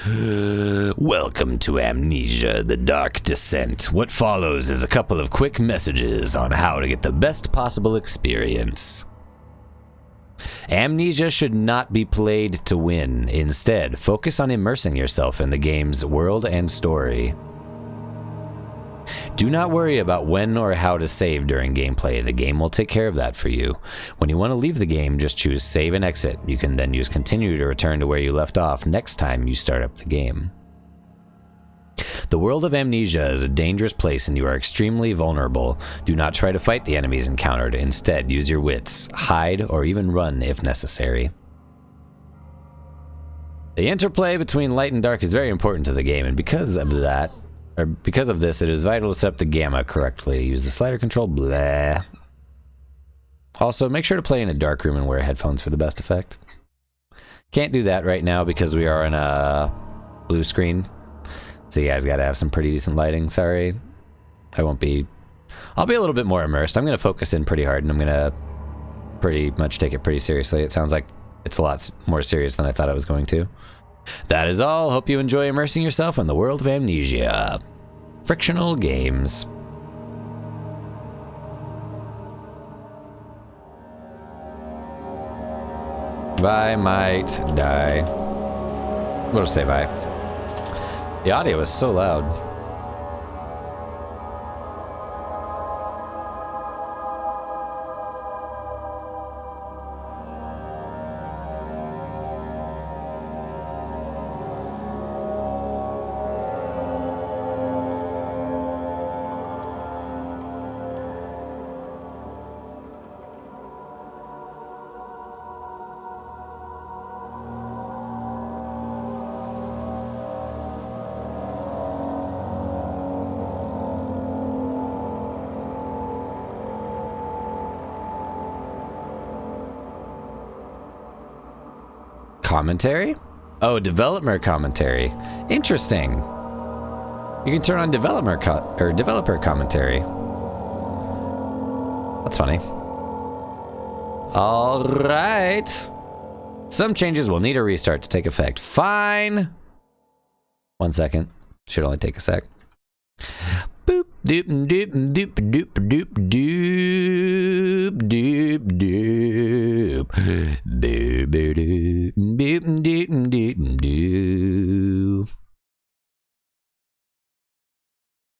Welcome to Amnesia, the Dark Descent. What follows is a couple of quick messages on how to get the best possible experience. Amnesia should not be played to win. Instead, focus on immersing yourself in the game's world and story. Do not worry about when or how to save during gameplay. The game will take care of that for you. When you want to leave the game, just choose save and exit. You can then use continue to return to where you left off next time you start up the game. The world of Amnesia is a dangerous place and you are extremely vulnerable. Do not try to fight the enemies encountered. Instead, use your wits, hide, or even run if necessary. The interplay between light and dark is very important to the game, and because of this, it is vital to set up the gamma correctly. Use the slider control, blah. Also, make sure to play in a dark room and wear headphones for the best effect. Can't do that right now because we are on a blue screen. So you guys gotta have some pretty decent lighting, sorry. I'll be a little bit more immersed. I'm gonna focus in pretty hard and I'm gonna pretty much take it pretty seriously. It sounds like it's a lot more serious than I thought I was going to. That is all. Hope you enjoy immersing yourself in the world of Amnesia. Frictional games. I might die. We'll just say bye. The audio is so loud. Commentary? Oh, developer commentary. Interesting. You can turn on developer commentary. That's funny. All right. Some changes will need a restart to take effect. Fine. 1 second. Should only take a sec. Boop doop doop doop doop doop doop doop doop boop doop doop doop doop doop.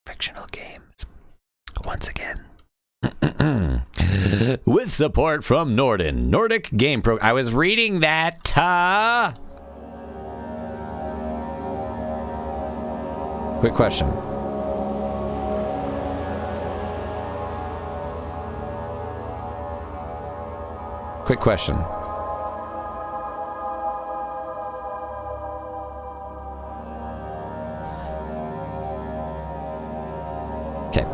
Fictional games. Once again. With support from Norden, Nordic Game Pro. I was reading that. Quick question. Quick question. Okay.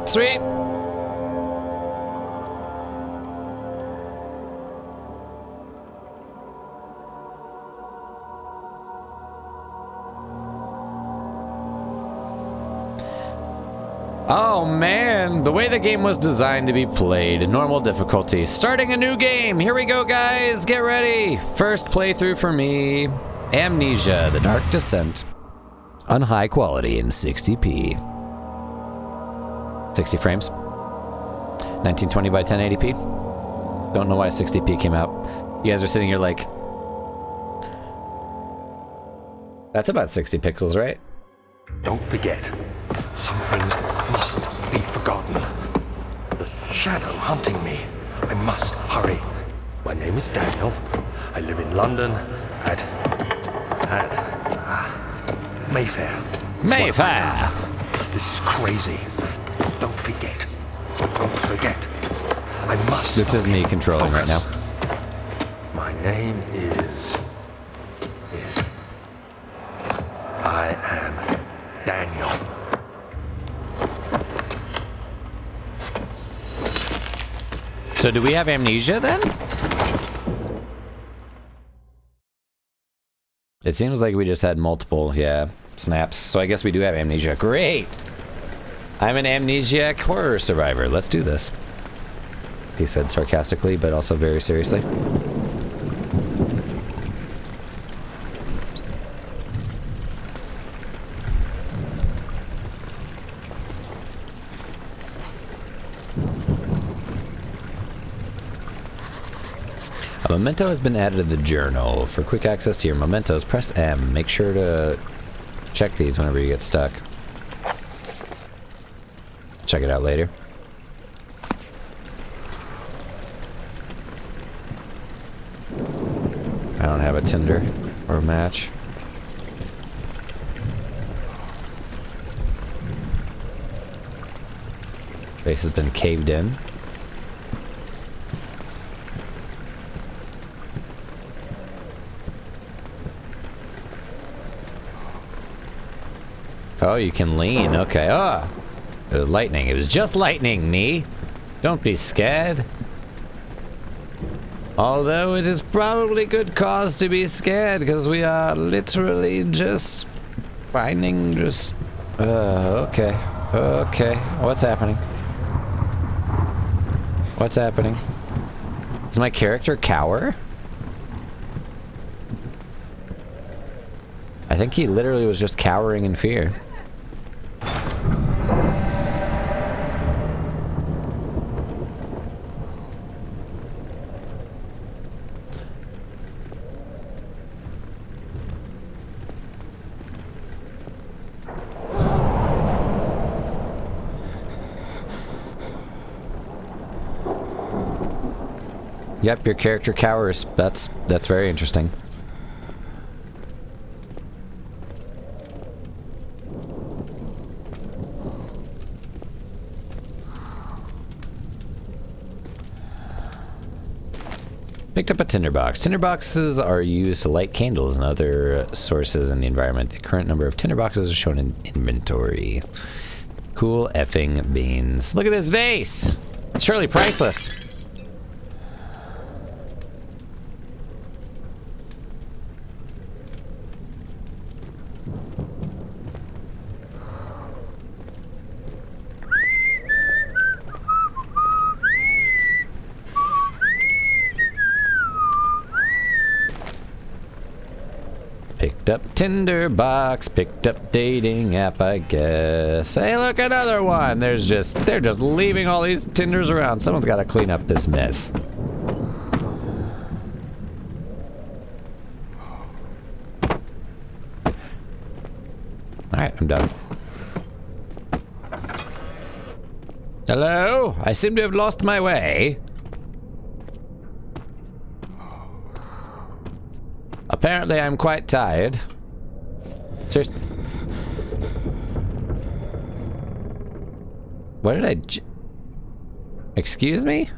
Sweet. Oh man, the way the game was designed to be played. Normal difficulty. Starting a new game. Here we go, guys. Get ready. First playthrough for me. Amnesia, the Dark Descent. On high quality in 60p. 60 frames. 1920 by 1080p. Don't know why 60p came out. You guys are sitting here like... That's about 60 pixels, right? Don't forget, something mustn't be forgotten. The shadow hunting me. I must hurry. My name is Daniel. I live in London at Mayfair. Mayfair! This is crazy. Don't forget. Don't forget. I must. This is me controlling right now. My name is I am Daniel. So do we have amnesia then? It seems like we just had multiple, snaps. So I guess we do have amnesia. Great! I'm an amnesiac horror survivor. Let's do this. He said sarcastically, but also very seriously. A memento has been added to the journal. For quick access to your mementos, press M. Make sure to check these whenever you get stuck. Check it out later. I don't have a Tinder or a match. Base has been caved in. Oh, you can lean. Okay. Oh, it was lightning. It was just lightning, me. Don't be scared. Although it is probably good cause to be scared, because we are literally just finding just... okay. Okay. What's happening? What's happening? Does my character cower? I think he literally was just cowering in fear. Yep, your character cowers. That's very interesting. Picked up a tinderbox. Tinderboxes are used to light candles and other sources in the environment. The current number of tinderboxes is shown in inventory. Cool effing beans. Look at this vase! It's surely priceless. Picked up tinderbox, picked up dating app, I guess. Hey, look, another one. They're just leaving all these tinders around. Someone's got to clean up this mess. All right, I'm done. Hello? I seem to have lost my way. Apparently, I'm quite tired. Seriously. What did I... Excuse me?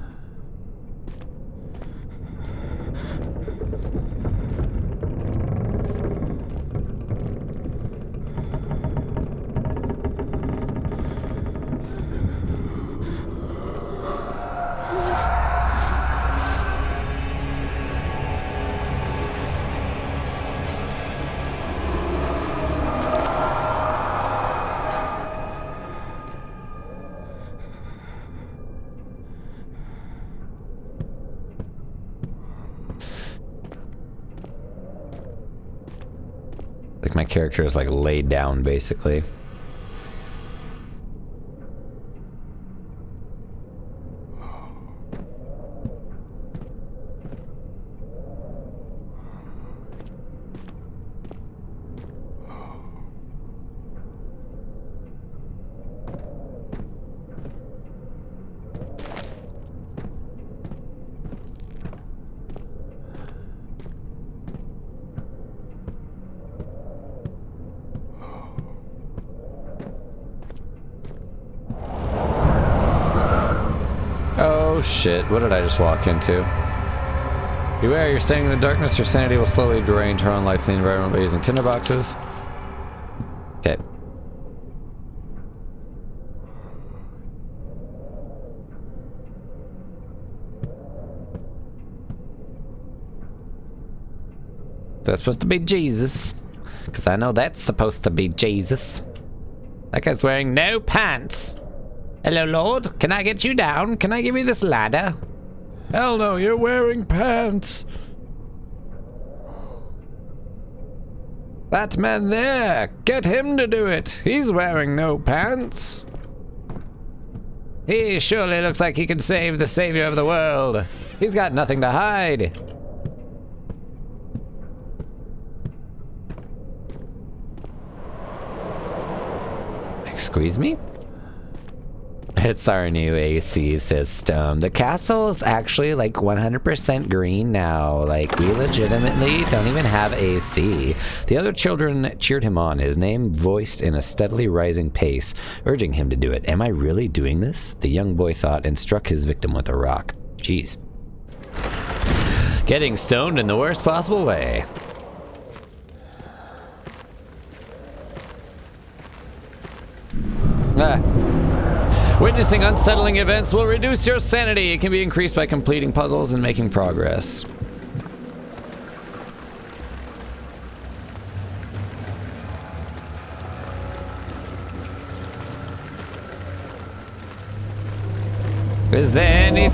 Like my character is like laid down basically. Oh shit, what did I just walk into? Beware, you're standing in the darkness, your sanity will slowly drain. Turn on lights in the environment by using tinderboxes. Okay. That's supposed to be Jesus. Because I know that's supposed to be Jesus. That guy's wearing no pants. Hello, Lord. Can I get you down? Can I give you this ladder? Hell no, you're wearing pants. That man there, get him to do it. He's wearing no pants. He surely looks like he can save the savior of the world. He's got nothing to hide. Excuse me? It's our new AC system. The castle is actually like 100% green now. Like, we legitimately don't even have AC. The other children cheered him on, his name voiced in a steadily rising pace, urging him to do it. Am I really doing this? The young boy thought and struck his victim with a rock. Jeez. Getting stoned in the worst possible way. Witnessing unsettling events will reduce your sanity. It can be increased by completing puzzles and making progress. Is there any...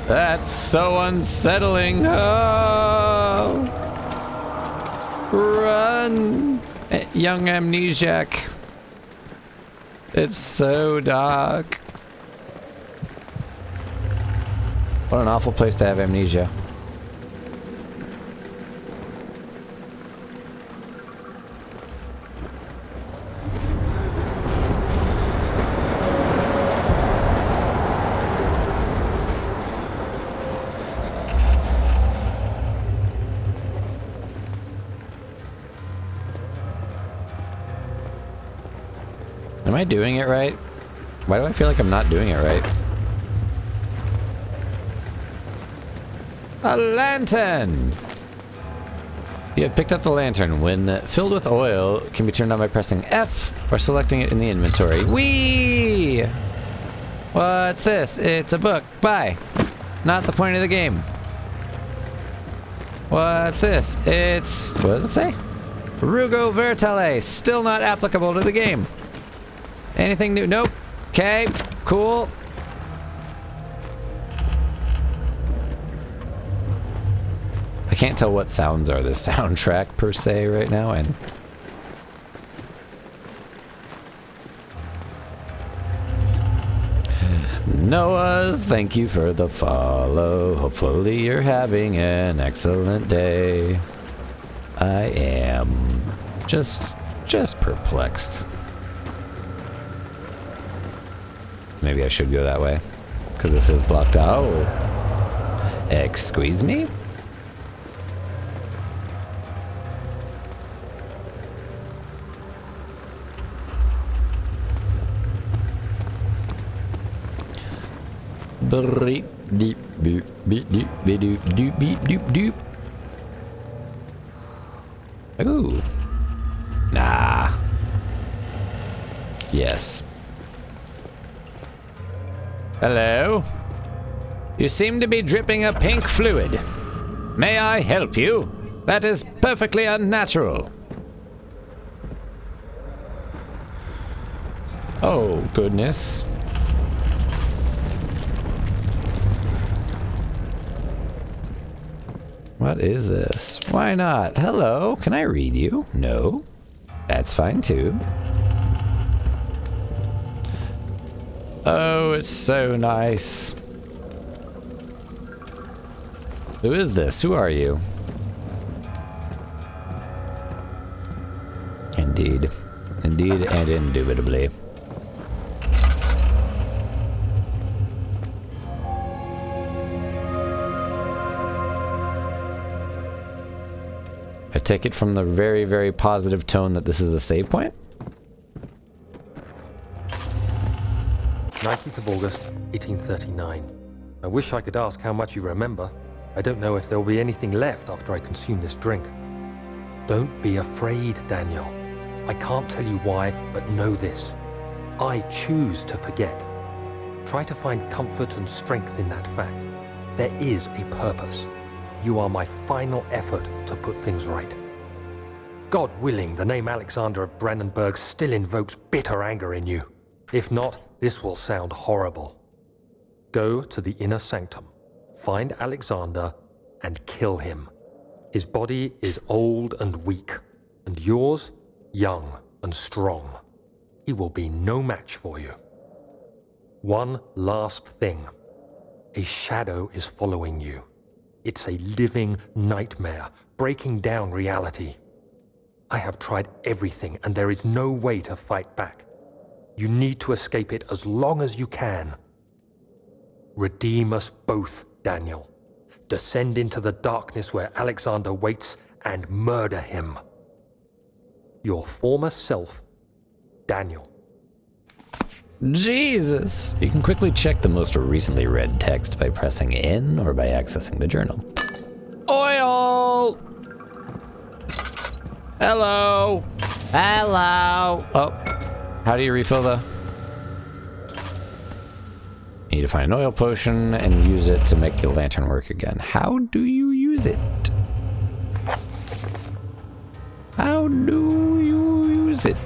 That's so unsettling. Oh. Run, young amnesiac. It's so dark. What an awful place to have amnesia. Am I doing it right? Why do I feel like I'm not doing it right? A lantern! You have picked up the lantern. When filled with oil, it can be turned on by pressing F or selecting it in the inventory. Whee! What's this? It's a book. Bye. Not the point of the game. What's this? It's... what does it say? Rugo Vertale. Still not applicable to the game. Anything new? Nope. Okay. Cool. I can't tell what sounds are the soundtrack per se right now, and Noah's, thank you for the follow. Hopefully you're having an excellent day. I am just perplexed. Maybe I should go that way, because this is blocked out. Oh. Excuse me? Ooh. Nah. Yes. Hello? You seem to be dripping a pink fluid. May I help you? That is perfectly unnatural. Oh, goodness. What is this? Why not? Hello, can I read you? No. That's fine too. Oh, it's so nice. Who is this? Who are you? Indeed. Indeed and indubitably. I take it from the very, very positive tone that this is a save point? 19th of August, 1839. I wish I could ask how much you remember. I don't know if there will be anything left after I consume this drink. Don't be afraid, Daniel. I can't tell you why, but know this. I choose to forget. Try to find comfort and strength in that fact. There is a purpose. You are my final effort to put things right. God willing, the name Alexander of Brandenburg still invokes bitter anger in you. If not, this will sound horrible. Go to the inner sanctum, find Alexander, and kill him. His body is old and weak, and yours, young and strong. He will be no match for you. One last thing. A shadow is following you. It's a living nightmare, breaking down reality. I have tried everything, and there is no way to fight back. You need to escape it as long as you can. Redeem us both, Daniel. Descend into the darkness where Alexander waits and murder him. Your former self, Daniel. Jesus! You can quickly check the most recently read text by pressing N or by accessing the journal. Oil! Hello! Hello! Oh, how do you refill the... You need to find an oil potion and use it to make the lantern work again. How do you use it? How do you use it?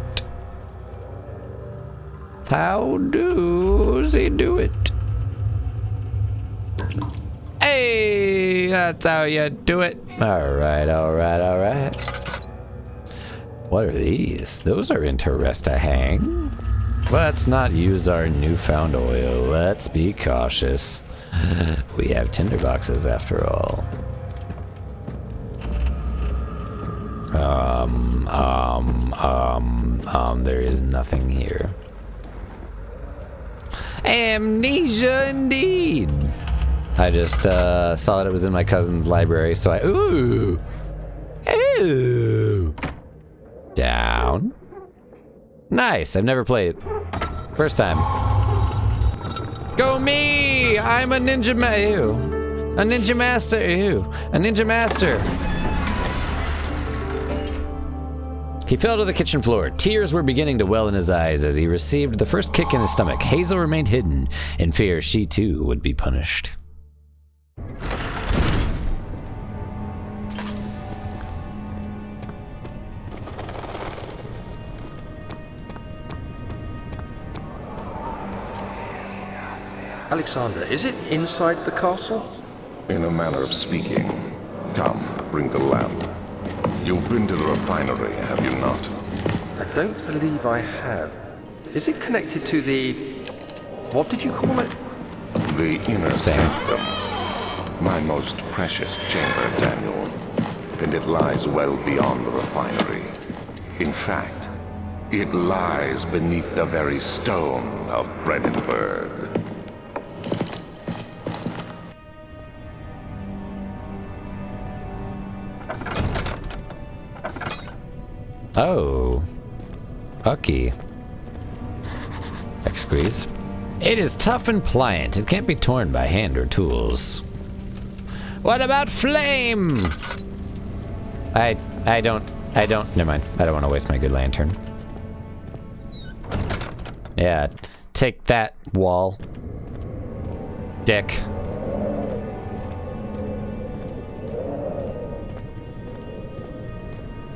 How does he do it? Hey, that's how you do it. All right, all right, all right. What are these? Those are interesting. Let's not use our newfound oil. Let's be cautious. We have tinderboxes after all. There is nothing here. Amnesia indeed. I just saw that it was in my cousin's library, so I ooh. Down. Nice. I've never played it. First time. Go me! I'm a ninja a ninja master. Ew. A ninja master. He fell to the kitchen floor. Tears were beginning to well in his eyes as he received the first kick in his stomach. Hazel remained hidden, in fear she too would be punished. Alexander, is it inside the castle? In a manner of speaking. Come, bring the lamp. You've been to the refinery, have you not? I don't believe I have. Is it connected to the... what did you call it? The inner sanctum. My most precious chamber, Daniel. And it lies well beyond the refinery. In fact, it lies beneath the very stone of Brennenburg. Oh. Ucky. Excuse. It is tough and pliant. It can't be torn by hand or tools. What about flame? I don't, never mind. I don't want to waste my good lantern. Yeah, take that, wall. Dick.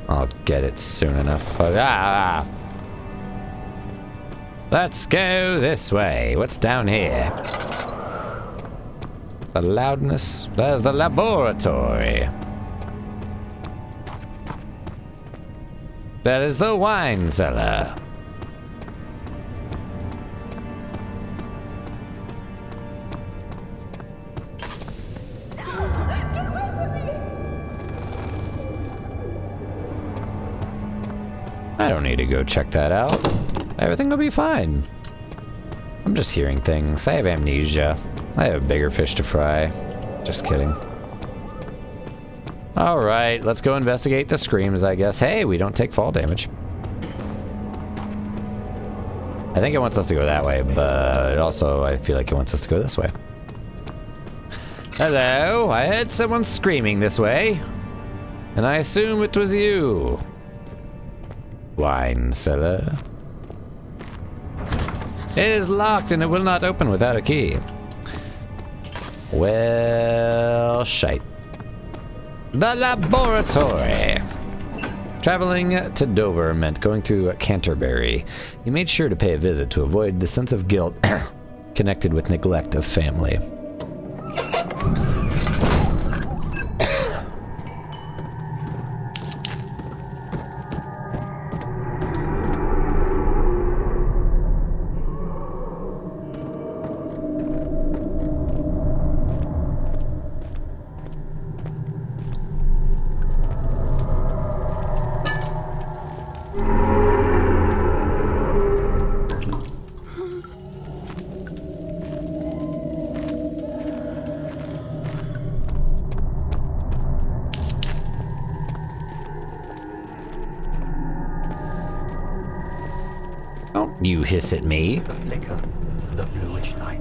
I'll get it soon enough. Ah! Let's go this way. What's down here? The loudness. There's the laboratory. That is the wine cellar. I don't need to go check that out. Everything will be fine. I'm just hearing things. I have amnesia. I have bigger fish to fry. Just kidding. Alright, let's go investigate the screams, I guess. Hey, we don't take fall damage. I think it wants us to go that way, but also I feel like it wants us to go this way. Hello, I heard someone screaming this way. And I assume it was you. Wine cellar. It is locked and it will not open without a key. Well, shite. The laboratory. Traveling to Dover meant going through Canterbury. He made sure to pay a visit to avoid the sense of guilt connected with neglect of family. you hiss at me. The flicker, the bluish light.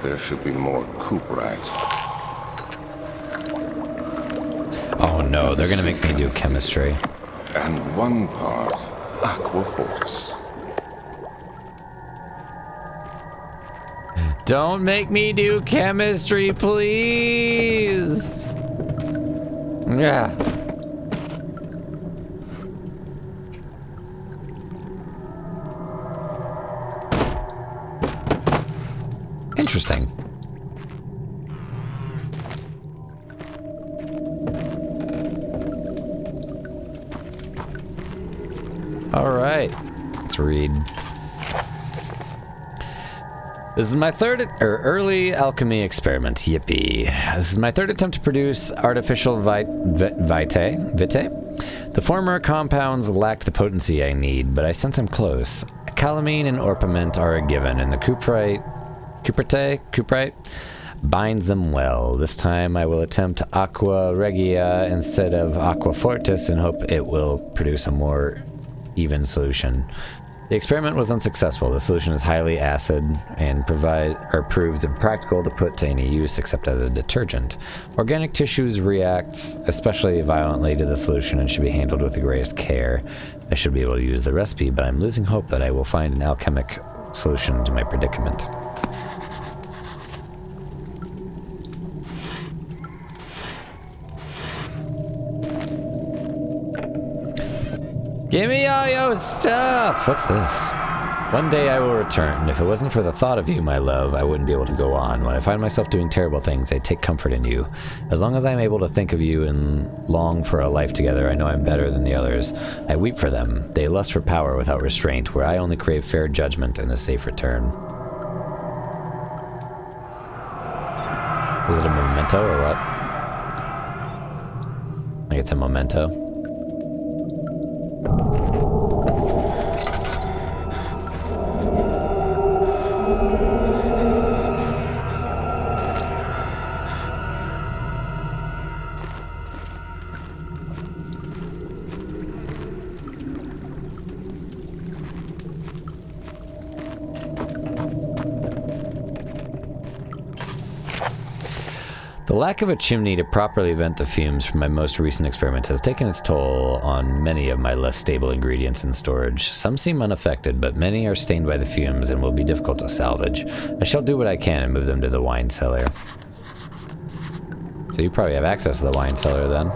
There should be more coop rats. Oh no, they're gonna make me do chemistry. And one part aqua force. Don't make me do chemistry, please. Yeah. Interesting. All right, let's read. This is my third early alchemy experiment. Yippee. This is my third attempt to produce artificial vitae. The former compounds lacked the potency I need, but I sense I'm close. Calamine and orpiment are a given, and the cuprite binds them well. This time I will attempt aqua regia instead of aqua fortis and hope it will produce a more even solution. The experiment was unsuccessful. The solution is highly acid and proves impractical to put to any use except as a detergent. Organic tissues react especially violently to the solution and should be handled with the greatest care. I should be able to use the recipe, but I'm losing hope that I will find an alchemic solution to my predicament. Give me all your stuff! What's this? One day I will return, and if it wasn't for the thought of you, my love, I wouldn't be able to go on. When I find myself doing terrible things, I take comfort in you. As long as I'm able to think of you and long for a life together, I know I'm better than the others. I weep for them. They lust for power without restraint, where I only crave fair judgment and a safe return. Is it a memento or what? I think it's a memento. The lack of a chimney to properly vent the fumes from my most recent experiments has taken its toll on many of my less stable ingredients in storage. Some seem unaffected, but many are stained by the fumes and will be difficult to salvage. I shall do what I can and move them to the wine cellar. So you probably have access to the wine cellar then.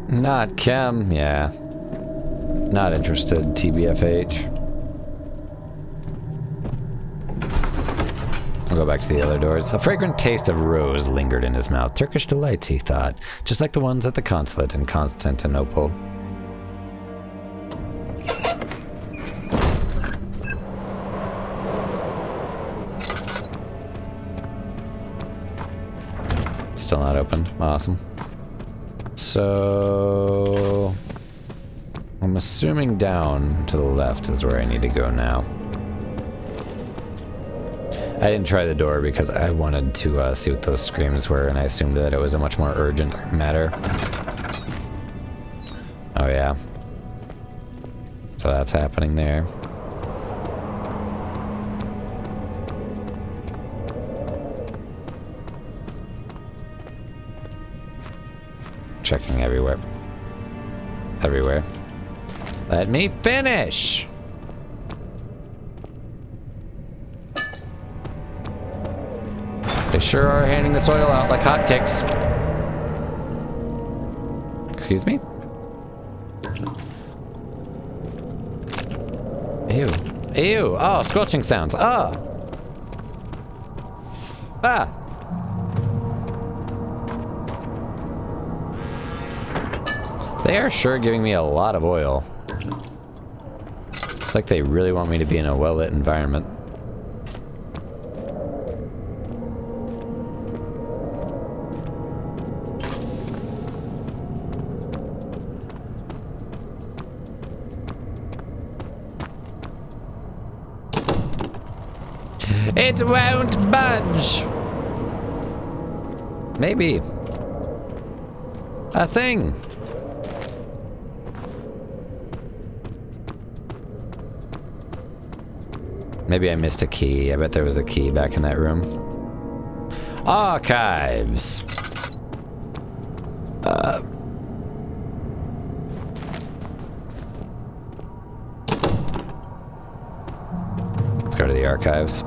Not chem, yeah. Not interested, TBFH. I'll go back to the other doors. A fragrant taste of rose lingered in his mouth. Turkish delights, he thought, just like the ones at the consulate in Constantinople. Still not open. Awesome. So I'm assuming down to the left is where I need to go now. I didn't try the door because I wanted to see what those screams were, and I assumed that it was a much more urgent matter. Oh yeah. So that's happening there. Checking everywhere. Everywhere. Let me finish! They sure are handing this oil out like hotcakes. Excuse me? Ew. Ew! Oh, squelching sounds. Oh! Ah! They are sure giving me a lot of oil. It's like they really want me to be in a well-lit environment. It won't budge! Maybe. A thing. Maybe I missed a key. I bet there was a key back in that room. Archives. Let's go to the archives.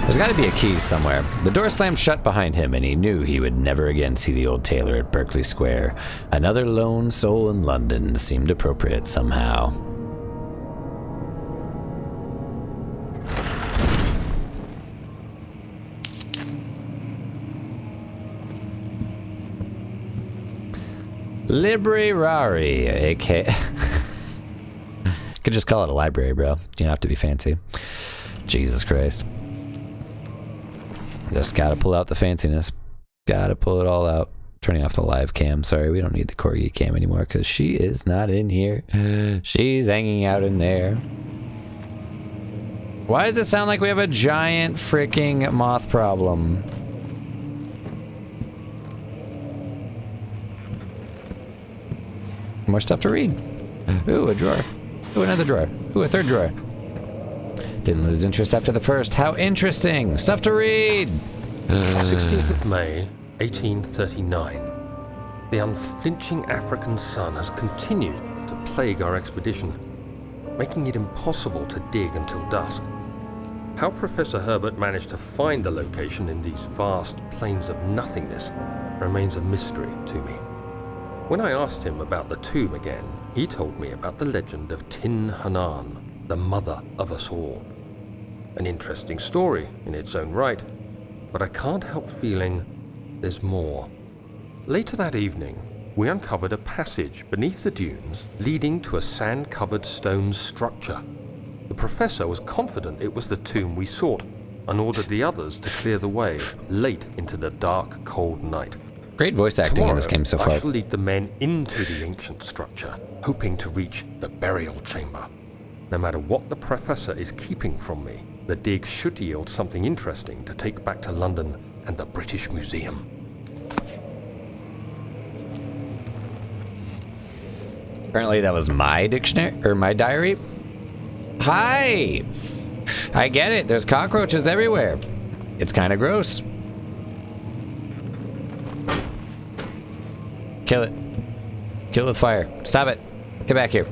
There's got to be a key somewhere. The door slammed shut behind him, and he knew he would never again see the old tailor at Berkeley Square. Another lone soul in London seemed appropriate somehow. Library, aka... Could just call it a library, bro. You don't have to be fancy. Jesus Christ. Just gotta pull out the fanciness. Gotta pull it all out. Turning off the live cam. Sorry, we don't need the corgi cam anymore because she is not in here. She's hanging out in there. Why does it sound like we have a giant freaking moth problem? More stuff to read. Ooh, a drawer. Ooh, another drawer. Ooh, a third drawer. Didn't lose interest after the first. How interesting! Stuff to read! 16th of May, 1839. The unflinching African sun has continued to plague our expedition, making it impossible to dig until dusk. How Professor Herbert managed to find the location in these vast plains of nothingness remains a mystery to me. When I asked him about the tomb again, he told me about the legend of Tin Hanan, the mother of us all. An interesting story in its own right, but I can't help feeling there's more. Later that evening, we uncovered a passage beneath the dunes leading to a sand-covered stone structure. The professor was confident it was the tomb we sought and ordered the others to clear the way late into the dark, cold night. Great voice acting in this game so far. I shall lead the men into the ancient structure, hoping to reach the burial chamber. No matter what the professor is keeping from me, the dig should yield something interesting to take back to London and the British Museum. Apparently that was my dictionary, or my diary. Hi! I get it, there's cockroaches everywhere. It's kind of gross. Kill it. Kill it with fire. Stop it. Get back here.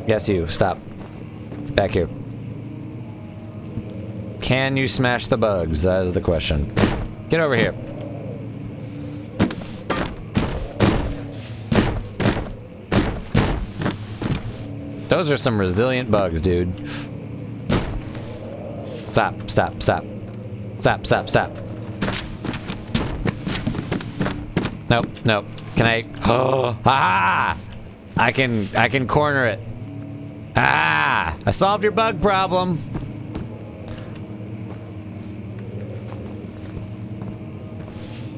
Yes, you. Stop. Get back here. Can you smash the bugs? That is the question. Get over here. Those are some resilient bugs, dude. Stop, stop, stop. Stop, stop, stop. Nope, nope. Can I? Oh, ah! I can corner it. Ah! I solved your bug problem.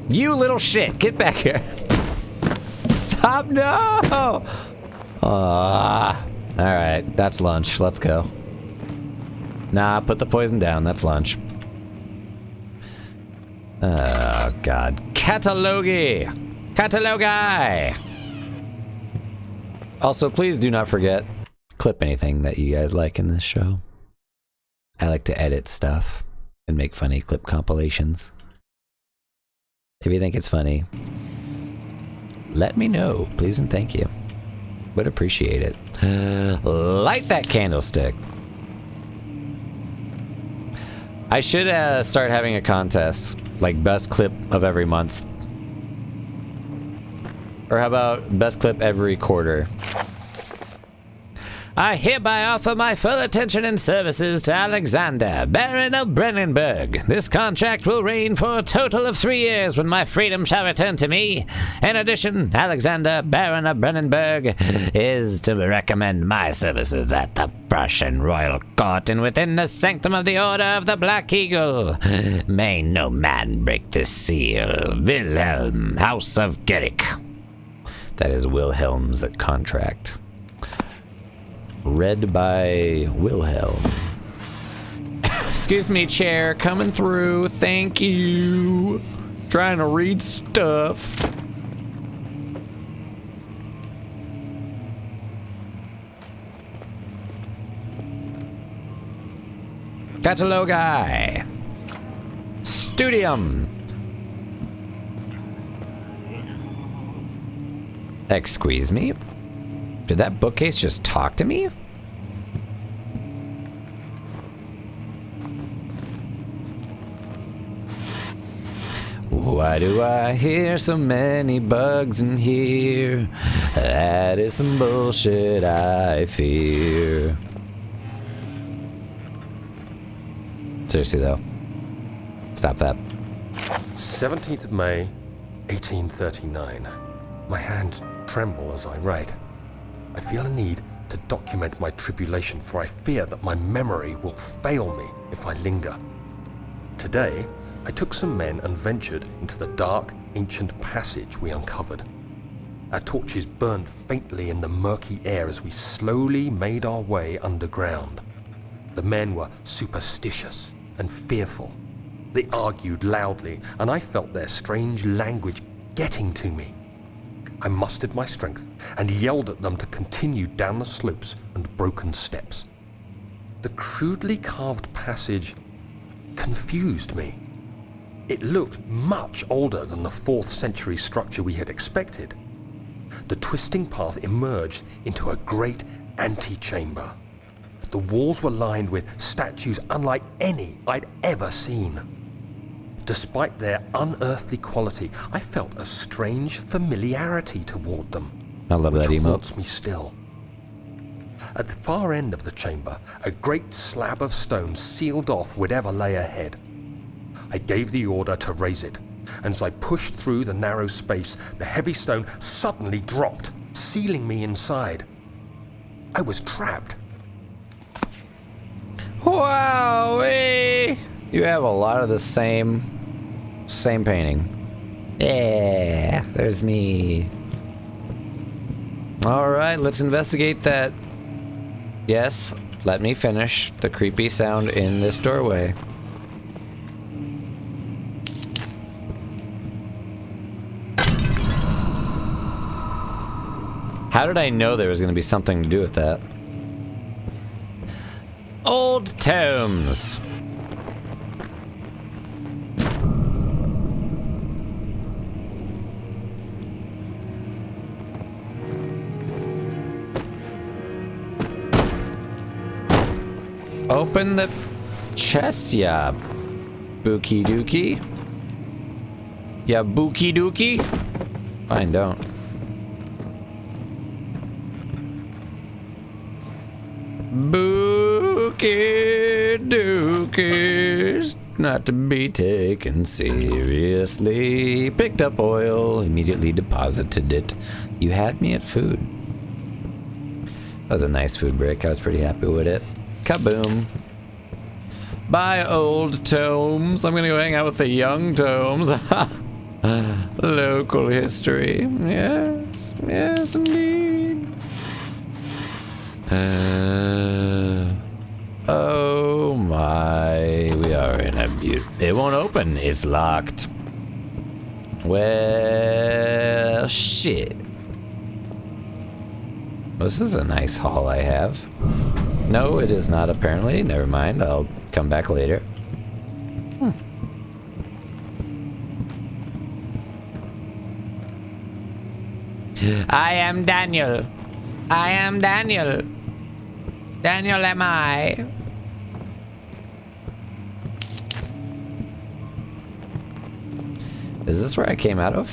You little shit! Get back here! Stop! No! All right, that's lunch. Let's go. Nah, put the poison down. That's lunch. Oh God! Catalogi! Catalogi! Also, please do not forget, clip anything that you guys like in this show. I like to edit stuff and make funny clip compilations. If you think it's funny, let me know, please and thank you. Would appreciate it. Light that candlestick. I should start having a contest, like best clip of every month. Or how about best clip every quarter? I hereby offer my full attention and services to Alexander, Baron of Brennenburg. This contract will reign for a total of 3 years when my freedom shall return to me. In addition, Alexander, Baron of Brennenburg, is to recommend my services at the Prussian royal court and within the sanctum of the Order of the Black Eagle. May no man break this seal. Wilhelm, House of Gerich. That is Wilhelm's contract. Read by Wilhelm. Excuse me, chair, coming through. Thank you. Trying to read stuff. Catalogi. Studium. Excuse me? Did that bookcase just talk to me? Why do I hear so many bugs in here? That is some bullshit, I fear. Seriously though, stop that. 17th of May, 1839. My hands tremble as I write. I feel a need to document my tribulation, for I fear that my memory will fail me if I linger. Today, I took some men and ventured into the dark, ancient passage we uncovered. Our torches burned faintly in the murky air as we slowly made our way underground. The men were superstitious and fearful. They argued loudly, and I felt their strange language getting to me. I mustered my strength and yelled at them to continue down the slopes and broken steps. The crudely carved passage confused me. It looked much older than the 4th century structure we had expected. The twisting path emerged into a great antechamber. The walls were lined with statues unlike any I'd ever seen. Despite their unearthly quality, I felt a strange familiarity toward them. I love that emote. Which haunts me still. At the far end of the chamber, a great slab of stone sealed off whatever lay ahead. I gave the order to raise it, and as I pushed through the narrow space, the heavy stone suddenly dropped, sealing me inside. I was trapped. Wowee! You have a lot of the same painting. Yeah, there's me. All right, let's investigate that. Yes, let me finish the creepy sound in this doorway. How did I know there was going to be something to do with that? Old tomes. Open the chest, ya bookie dookie. Ya bookie dookie. Fine, don't. Bookie dookies, not to be taken seriously. Picked up oil, immediately deposited it. You had me at food. That was a nice food break. I was pretty happy with it. Kaboom. Bye, old tomes. I'm gonna go hang out with the young tomes. Local history. Yes, yes, indeed. Oh my, we are in a it won't open, it's locked. Well, shit. This is a nice haul I have. No, it is not apparently, never mind, I'll come back later. I am Daniel. I am Daniel. Daniel am I. Is this where I came out of?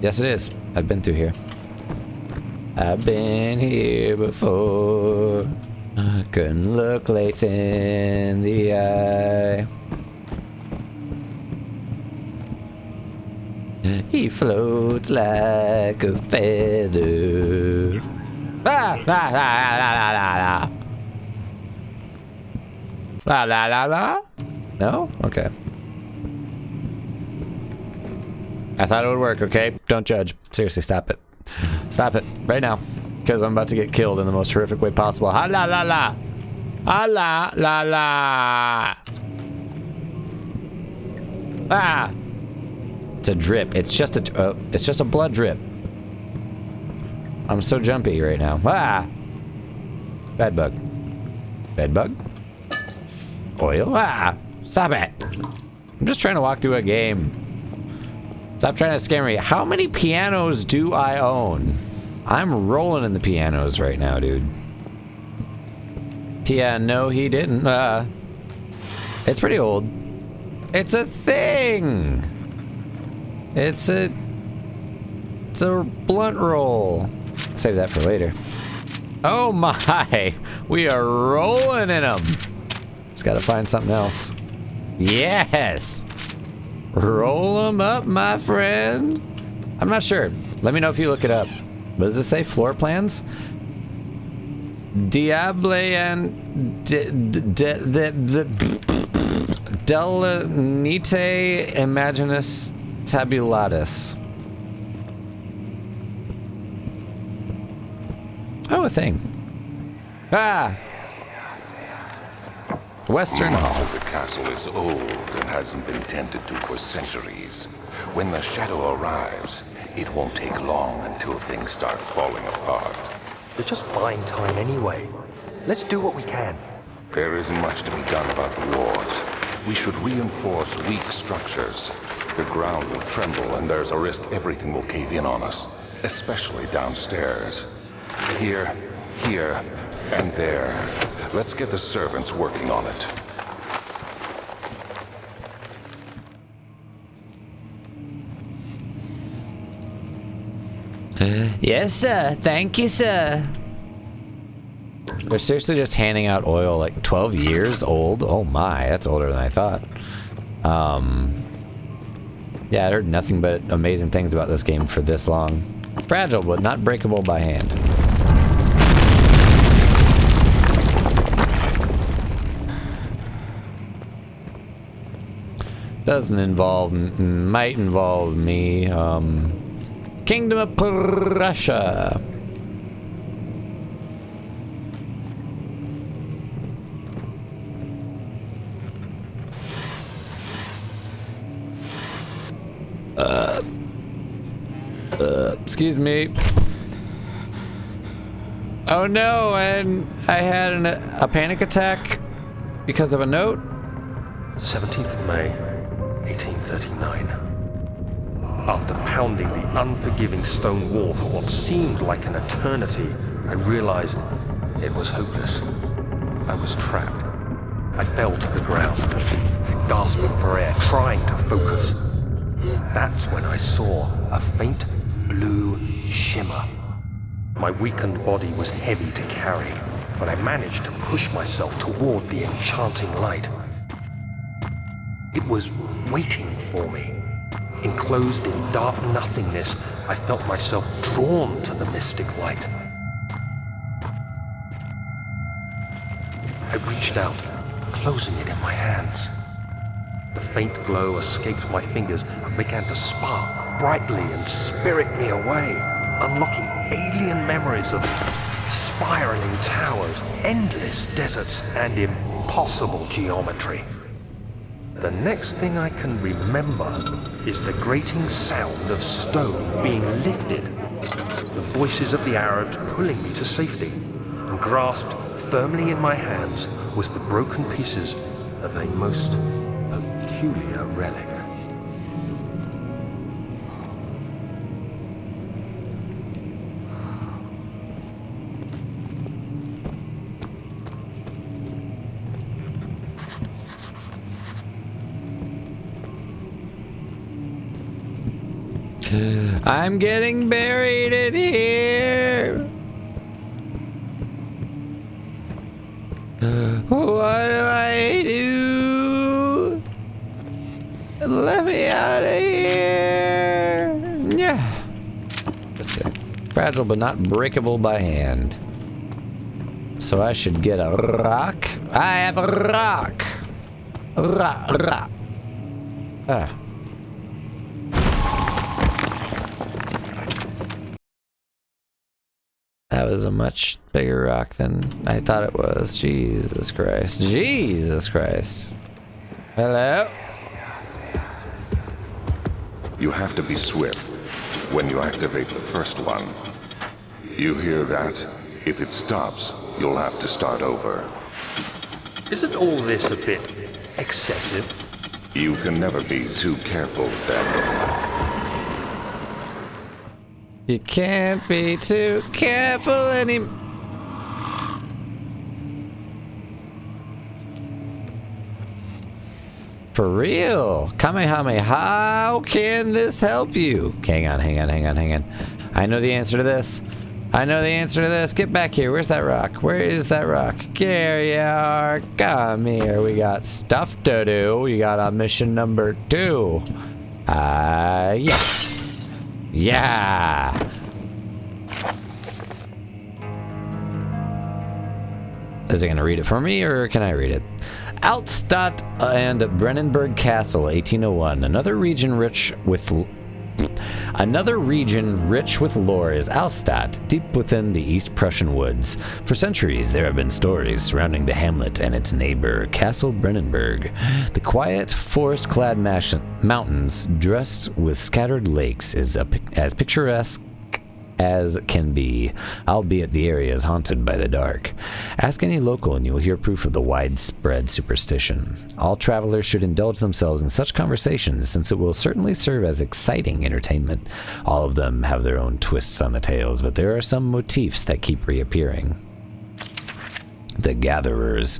Yes, it is. I've been through here. I've been here before. I couldn't look Lace in the eye. He floats like a feather. Ah, la la la la la la. La la la la. No? Okay. I thought it would work, okay? Don't judge. Seriously, stop it. Stop it. Right now. Because I'm about to get killed in the most horrific way possible. Ha la la la. Ha la la la. Ah. It's a drip. It's just a blood drip. I'm so jumpy right now. Ah. Bed bug. Bed bug? Oil? Ah. Stop it. I'm just trying to walk through a game. Stop trying to scare me. How many pianos do I own? I'm rolling in the pianos right now, dude. Piano, he didn't. It's pretty old. It's a thing. It's a blunt roll. Save that for later. Oh my! We are rolling in them. Just gotta find something else. Yes. Roll them up, my friend. I'm not sure. Let me know if you look it up. What does it say? Floor plans? Diable and Delinite Imaginus Tabulatus. Oh, a thing. Ah! Western Hall. The castle is old and hasn't been tended to for centuries. When the shadow arrives, it won't take long until things start falling apart. We're just buying time anyway. Let's do what we can. There isn't much to be done about the walls. We should reinforce weak structures. The ground will tremble and there's a risk everything will cave in on us, especially downstairs. Here, and there. Let's get the servants working on it. Yes, sir. Thank you, sir. They're seriously just handing out oil like 12 years old? Oh my, that's older than I thought. Yeah, I heard nothing but amazing things about this game for this long. Fragile, but not breakable by hand. Doesn't involve, might involve me. Kingdom of Prussia. Excuse me. Oh no, and I had a panic attack because of a note. 17th of May, 1839. After pounding the unforgiving stone wall for what seemed like an eternity, I realized it was hopeless. I was trapped. I fell to the ground, gasping for air, trying to focus. That's when I saw a faint blue shimmer. My weakened body was heavy to carry, but I managed to push myself toward the enchanting light. It was waiting for me. Enclosed in dark nothingness, I felt myself drawn to the mystic light. I reached out, closing it in my hands. The faint glow escaped my fingers and began to spark brightly and spirit me away, unlocking alien memories of spiraling towers, endless deserts, and impossible geometry. The next thing I can remember is the grating sound of stone being lifted, the voices of the Arabs pulling me to safety, and grasped firmly in my hands was the broken pieces of a most peculiar relic. I'm getting buried in here. What do I do? Let me out of here. Yeah. Just kidding. Fragile but not breakable by hand. So I should get a rock. I have a rock. Rock. Ah. That was a much bigger rock than I thought it was. Jesus Christ. Jesus Christ. Hello? You have to be swift when you activate the first one. You hear that? If it stops, you'll have to start over. Isn't all this a bit excessive? You can never be too careful, Daniel. You can't be too careful anymore. For real. Kamehameha, how can this help you? Hang on. I know the answer to this. Get back here. Where's that rock? Where is that rock? Here you are. Come here. We got stuff to do. We got a mission number 2. Yeah. Yeah. Is it going to read it for me, or can I read it? Altstadt and Brennenburg Castle, 1801. Another region rich with lore is Altstadt, deep within the East Prussian woods. For centuries, there have been stories surrounding the hamlet and its neighbor, Castle Brennenburg. The quiet, forest-clad mountains, dressed with scattered lakes, is as picturesque as can be, albeit the area is haunted by the dark. Ask any local and you'll hear proof of the widespread superstition. All travelers should indulge themselves in such conversations, since it will certainly serve as exciting entertainment. All of them have their own twists on the tales, but there are some motifs that keep reappearing. The Gatherers.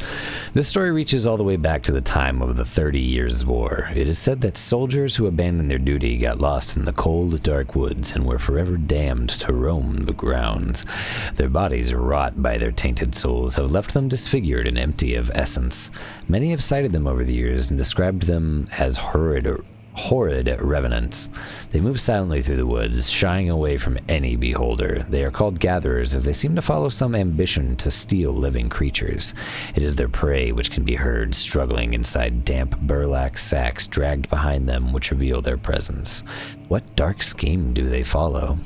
This story reaches all the way back to the time of the 30 Years' War. It is said that soldiers who abandoned their duty got lost in the cold, dark woods and were forever damned to roam the grounds. Their bodies, wrought by their tainted souls, have left them disfigured and empty of essence. Many have cited them over the years and described them as horrid revenants. They move silently through the woods, shying away from any beholder. They are called gatherers as they seem to follow some ambition to steal living creatures. It is their prey which can be heard struggling inside damp burlap sacks dragged behind them, which reveal their presence. What dark scheme do they follow?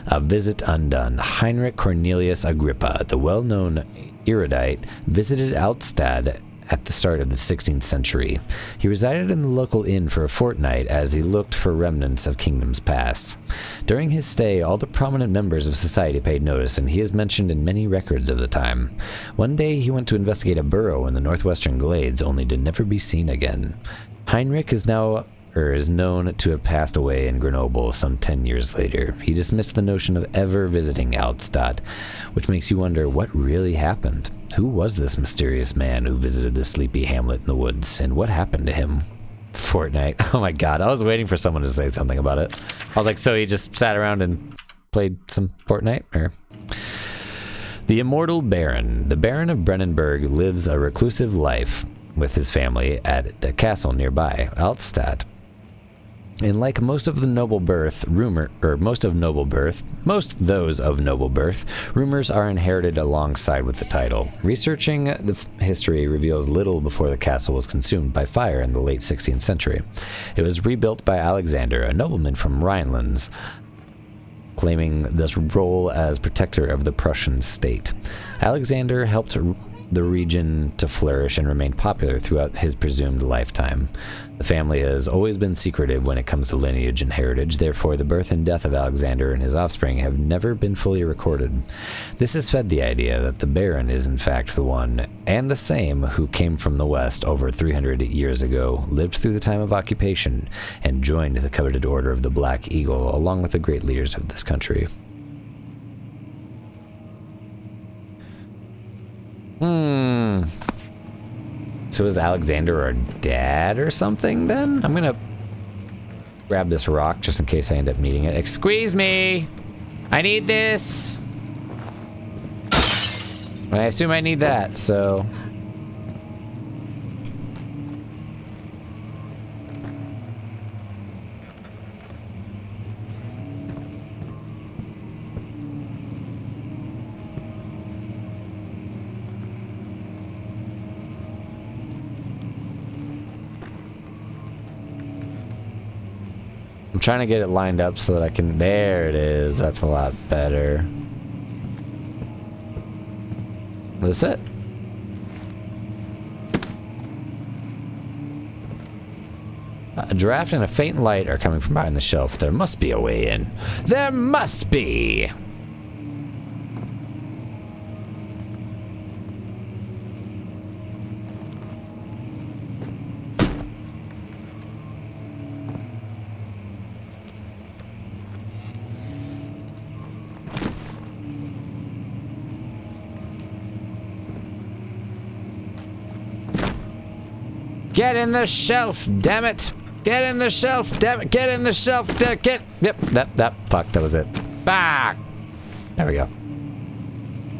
A visit undone. Heinrich Cornelius Agrippa, the well-known erudite, visited Altstadt at the start of the 16th century. He resided in the local inn for a fortnight as he looked for remnants of kingdoms past. During his stay, all the prominent members of society paid notice, and he is mentioned in many records of the time. One day he went to investigate a burrow in the northwestern glades, only to never be seen again. Heinrich is known to have passed away in Grenoble some 10 years later. He dismissed the notion of ever visiting Altstadt, which makes you wonder what really happened. Who was this mysterious man who visited the sleepy hamlet in the woods, and what happened to him? Fortnite. Oh my god, I was waiting for someone to say something about it. I was like, so he just sat around and played some Fortnite? Or... The Immortal Baron. The Baron of Brennenburg lives a reclusive life with his family at the castle nearby, Altstadt. And like most those of noble birth, rumors are inherited alongside with the title. Researching the history reveals little before the castle was consumed by fire in the late 16th century. It was rebuilt by Alexander, a nobleman from Rhineland, claiming this role as protector of the Prussian state. Alexander helped the region to flourish and remain popular throughout his presumed lifetime. The family has always been secretive when it comes to lineage and heritage, therefore the birth and death of Alexander and his offspring have never been fully recorded. This has fed the idea that the Baron is in fact the one and the same who came from the west over 300 years ago, lived through the time of occupation, and joined the coveted Order of the Black Eagle along with the great leaders of this country. So is Alexander our dad or something then? I'm gonna grab this rock just in case I end up needing it. Squeeze me! I need this! And I assume I need that, so... I'm trying to get it lined up so that I can... There it is. That's a lot better. That's it. A draft and a faint light are coming from behind the shelf. There must be a way in. There must be! Get in the shelf, damn it! Get in the shelf, damn it! Get in the shelf, get! Yep, fuck, that was it. Back! There we go.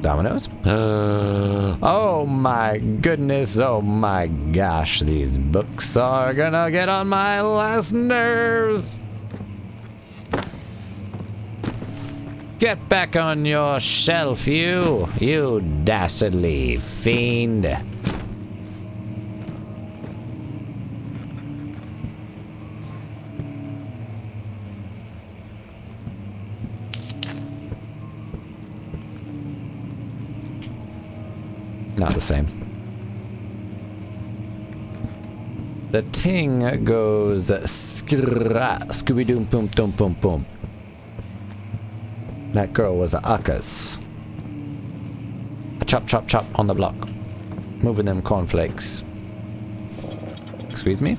Dominoes? Oh my goodness, oh my gosh, these books are gonna get on my last nerve! Get back on your shelf, you dastardly fiend! Not the same. The ting goes Scooby-Doo boom boom boom boom. That girl was a uckus. A chop chop chop on the block. Moving them cornflakes. Excuse me?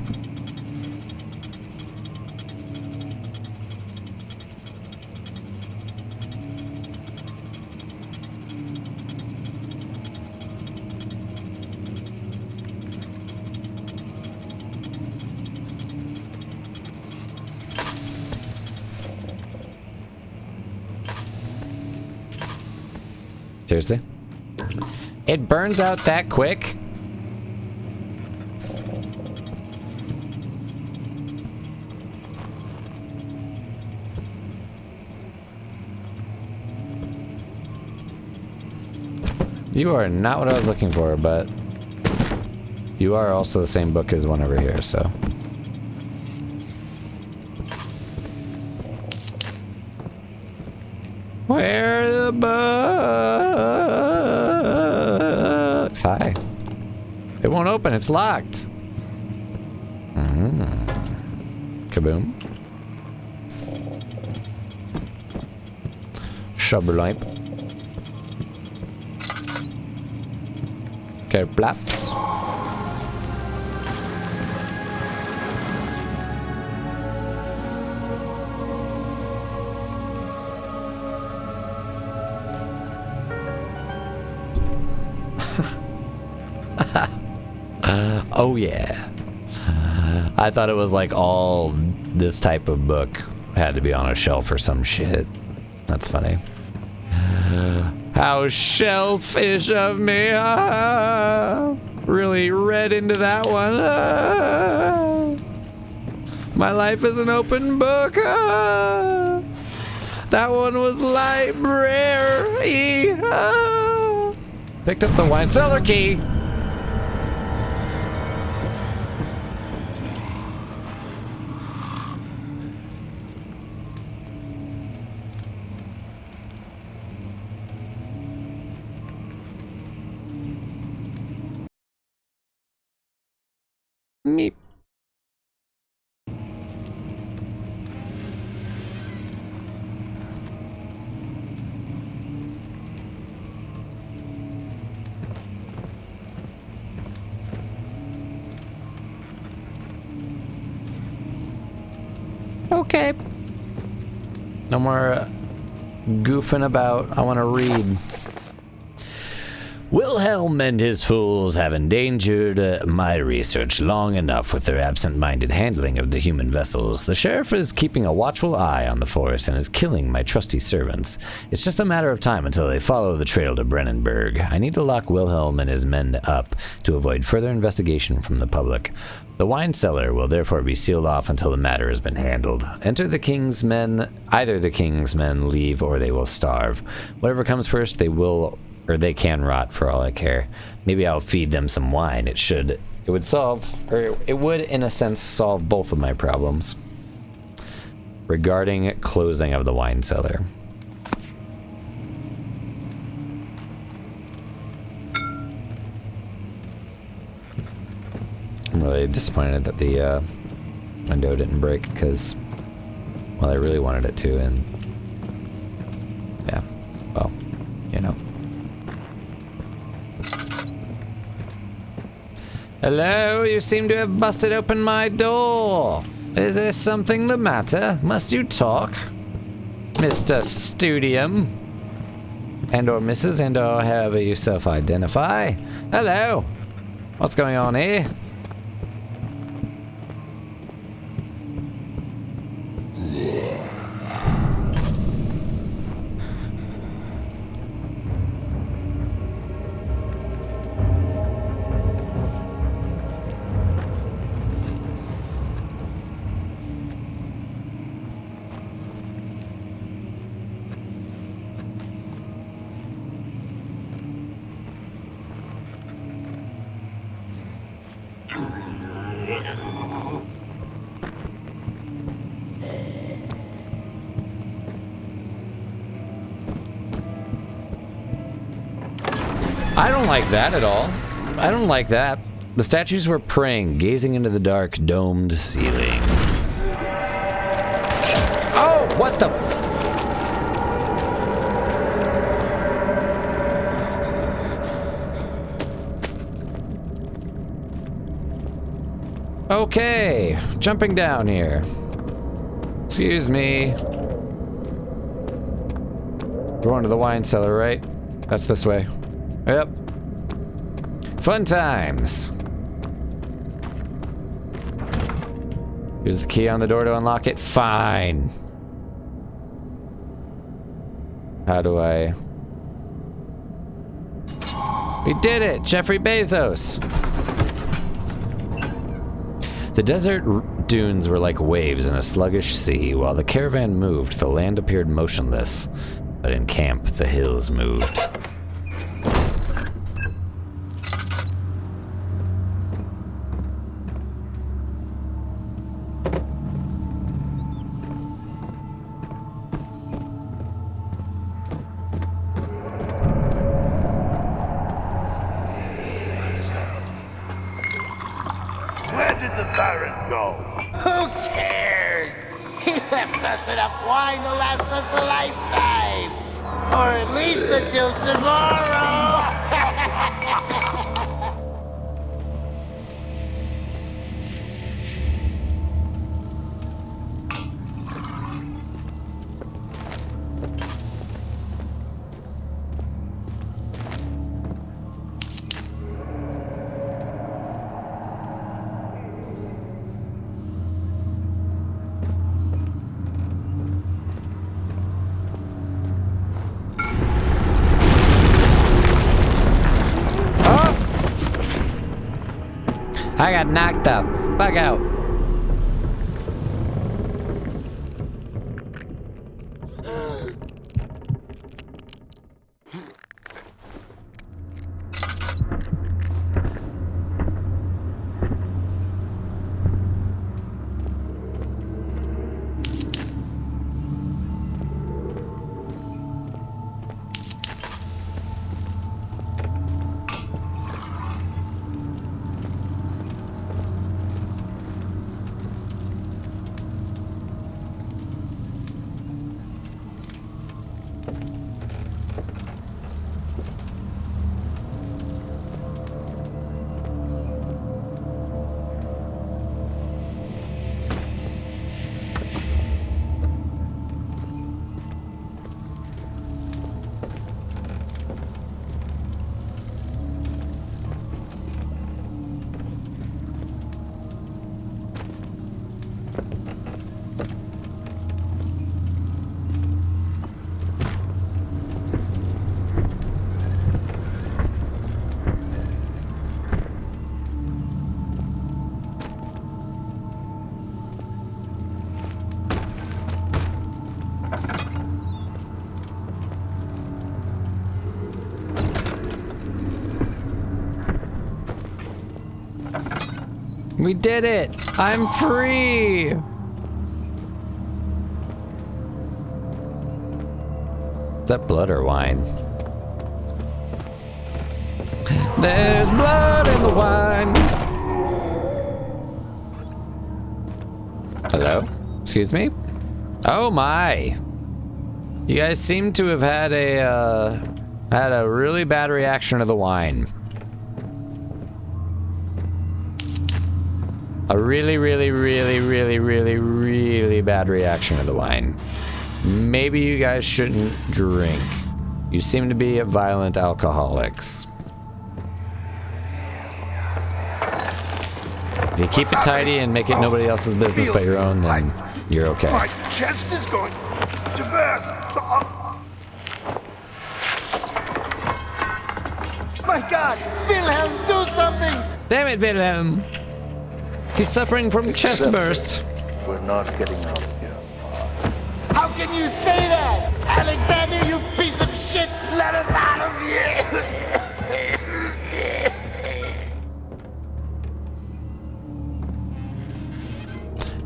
Seriously? It burns out that quick? You are not what I was looking for, but you are also the same book as one over here, so. Where are the books? Hi. It won't open, it's locked. Kaboom. Shuberlipe. Kerplaps. Oh yeah. I thought it was like all this type of book had to be on a shelf or some shit. That's funny. How shellfish of me. Really read into that one. My life is an open book. That one was library. Picked up the wine cellar key. Meep. Okay. No more goofing about. I want to read. Will Wilhelm and his fools have endangered my research long enough with their absent-minded handling of the human vessels. The sheriff is keeping a watchful eye on the forest and is killing my trusty servants. It's just a matter of time until they follow the trail to Brennenburg. I need to lock Wilhelm and his men up to avoid further investigation from the public. The wine cellar will therefore be sealed off until the matter has been handled. Enter the king's men. Either the king's men leave or they will starve. Whatever comes first, they will... or they can rot for all I care. Maybe I'll feed them some wine. It would solve, or it would in a sense solve both of my problems. Regarding closing of the wine cellar. I'm really disappointed that the window didn't break because, well, I really wanted it to, and yeah, well, you know. Hello, you seem to have busted open my door. Is there something the matter? Must you talk? Mr. Studium? And or Mrs. and or however you self-identify. Hello. What's going on here? I don't like that at all. I don't like that. The statues were praying, gazing into the dark, domed ceiling. Oh, what the f— Okay, jumping down here. Excuse me. We're going to the wine cellar, right? That's this way. Yep. Fun times. Here's the key on the door to unlock it. Fine. How do I... We did it! Jeffrey Bezos! The desert dunes were like waves in a sluggish sea. While the caravan moved, the land appeared motionless. But in camp, the hills moved. Where did the Baron go? Who cares? He left us enough wine to last us a lifetime. Or at least until tomorrow. I got knocked the fuck out. We did it! I'm free! Is that blood or wine? There's blood in the wine! Hello? Excuse me? Oh my! You guys seem to have had a really bad reaction to the wine. A really bad reaction to the wine. Maybe you guys shouldn't drink. You seem to be violent alcoholics. If you keep it tidy and make it nobody else's business but your own, then you're okay. My chest is going to burst. My God! Wilhelm, do something! Damn it, Wilhelm! He's suffering from chest burst. We're not getting out of here. How can you say that? Alexander, you piece of shit! Let us out of here!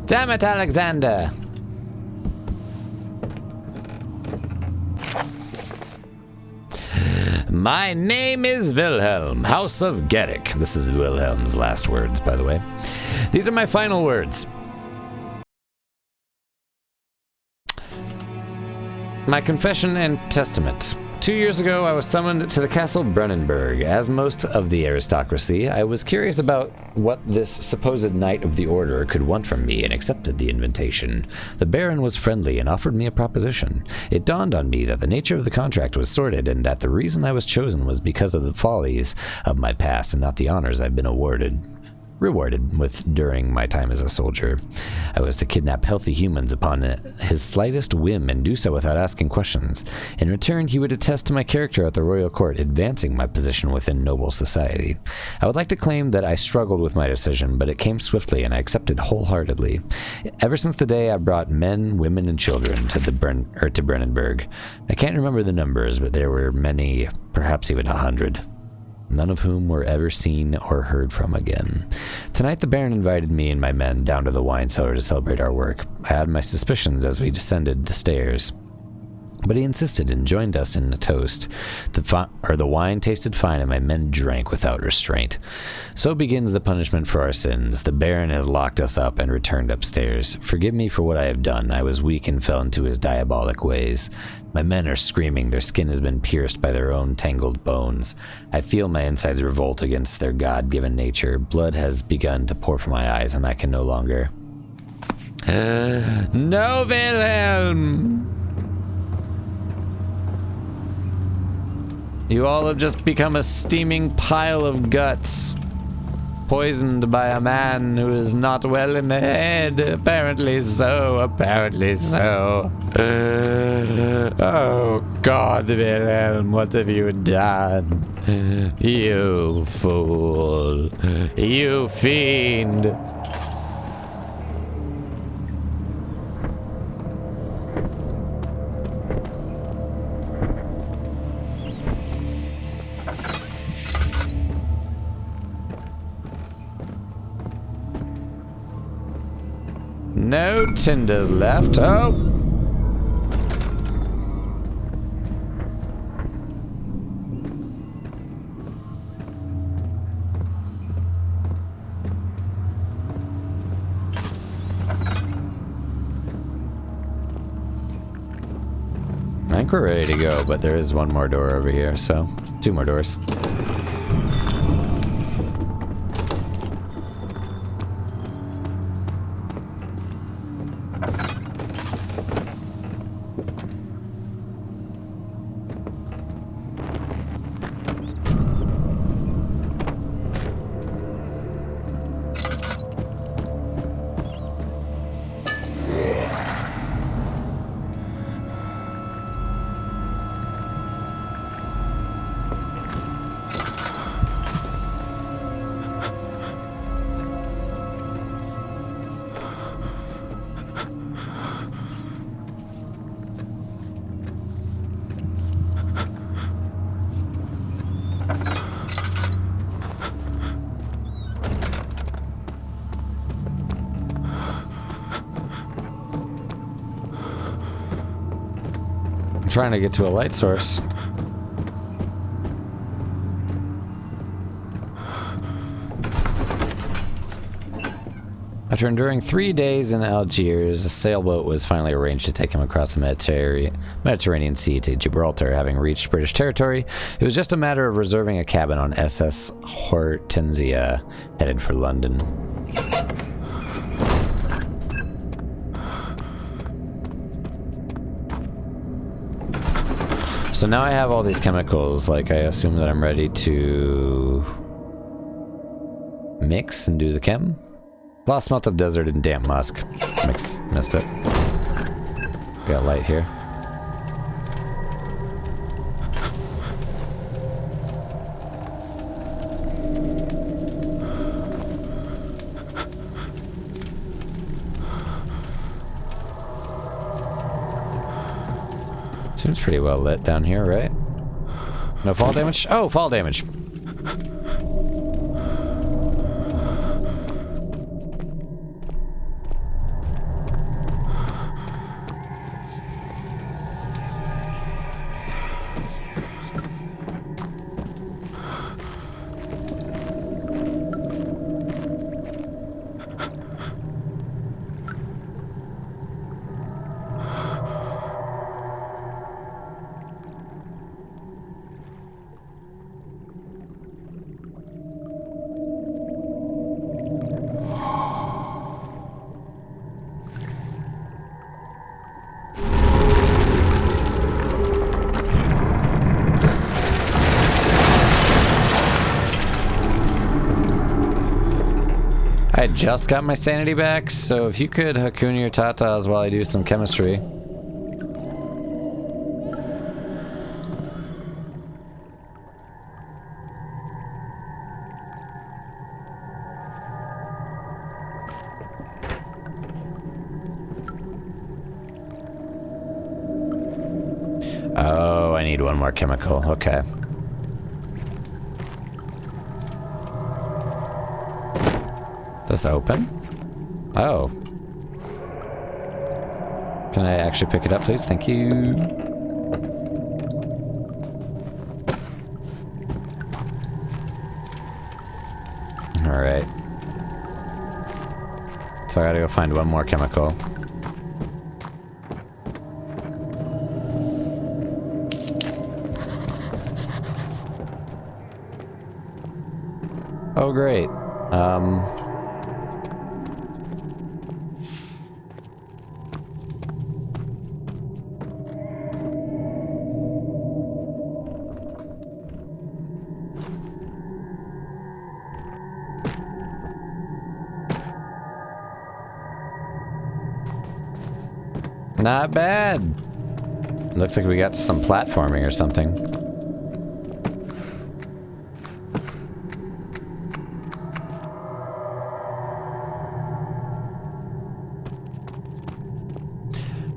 Damn it, Alexander! My name is Wilhelm, House of Gerrick. This is Wilhelm's last words, by the way. These are my final words. My confession and testament. 2 years ago, I was summoned to the castle Brennenburg. As most of the aristocracy, I was curious about what this supposed knight of the order could want from me and accepted the invitation. The Baron was friendly and offered me a proposition. It dawned on me that the nature of the contract was sordid and that the reason I was chosen was because of the follies of my past and not the honors I've been rewarded with during my time as a soldier. I was to kidnap healthy humans upon his slightest whim and do so without asking questions. In return, he would attest to my character at the royal court, advancing my position within noble society. I would like to claim that I struggled with my decision, but it came swiftly and I accepted wholeheartedly. Ever since the day I brought men, women, and children to Brennenburg. I can't remember the numbers, but there were many, perhaps even 100. None of whom were ever seen or heard from again. Tonight the Baron invited me and my men down to the wine cellar to celebrate our work. I had my suspicions as we descended the stairs, but he insisted and joined us in a toast. The wine tasted fine and my men drank without restraint. So begins the punishment for our sins. The Baron has locked us up and returned upstairs. Forgive me for what I have done. I was weak and fell into his diabolic ways. My men are screaming. Their skin has been pierced by their own tangled bones. I feel my insides revolt against their God-given nature. Blood has begun to pour from my eyes and I can no longer. No, Wilhelm! You all have just become a steaming pile of guts. Poisoned by a man who is not well in the head. Apparently so, apparently so. Oh God, Wilhelm, what have you done? You fool. You fiend. No tinders left. Oh! I think we're ready to go, but there is one more door over here, so 2 more doors. I'm trying to get to a light source. After enduring 3 days in Algiers, a sailboat was finally arranged to take him across the Mediterranean Sea to Gibraltar. Having reached British territory, it was just a matter of reserving a cabin on SS Hortensia, headed for London. So now I have all these chemicals, like I assume that I'm ready to mix and do the chem. Lost smelt of desert and damp musk. Missed it. Got light here. Seems pretty well lit down here, right? No fall damage? Oh, fall damage. I just got my sanity back, so if you could Hakuna your tatas while I do some chemistry. Oh, I need one more chemical. Okay. Does this open? Oh. Can I actually pick it up, please? Thank you. Alright. So I gotta go find one more chemical. Oh, great. Not bad. Looks like we got some platforming or something.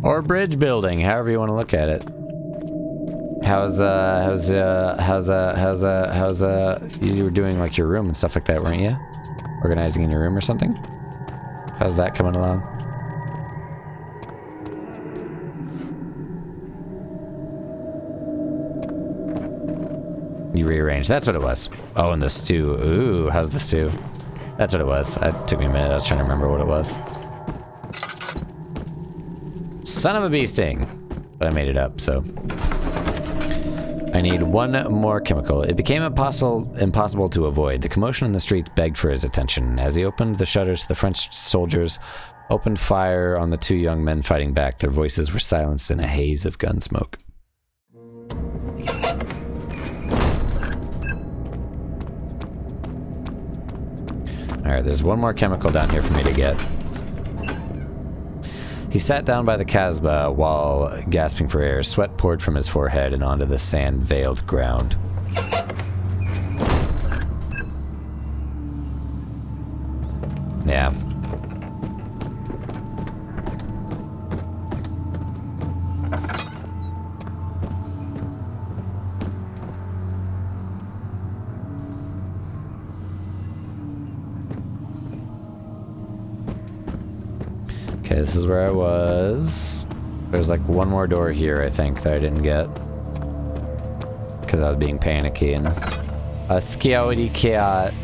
Or bridge building, however you want to look at it. You were doing like your room and stuff like that, weren't you? Organizing in your room or something? How's that coming along? You rearranged. That's what it was. Oh, and the stew. Ooh, how's the stew? That's what it was. It took me a minute. I was trying to remember what it was. Son of a bee sting. But I made it up, so. I need one more chemical. It became impossible to avoid. The commotion in the streets begged for his attention. As he opened the shutters, the French soldiers opened fire on the two young men fighting back. Their voices were silenced in a haze of gun smoke. Alright, there's one more chemical down here for me to get. He sat down by the Casbah while gasping for air. Sweat poured from his forehead and onto the sand-veiled ground. Yeah. Okay, this is where I was. There's like one more door here, I think, that I didn't get. Because I was being panicky and... A scaredy cat.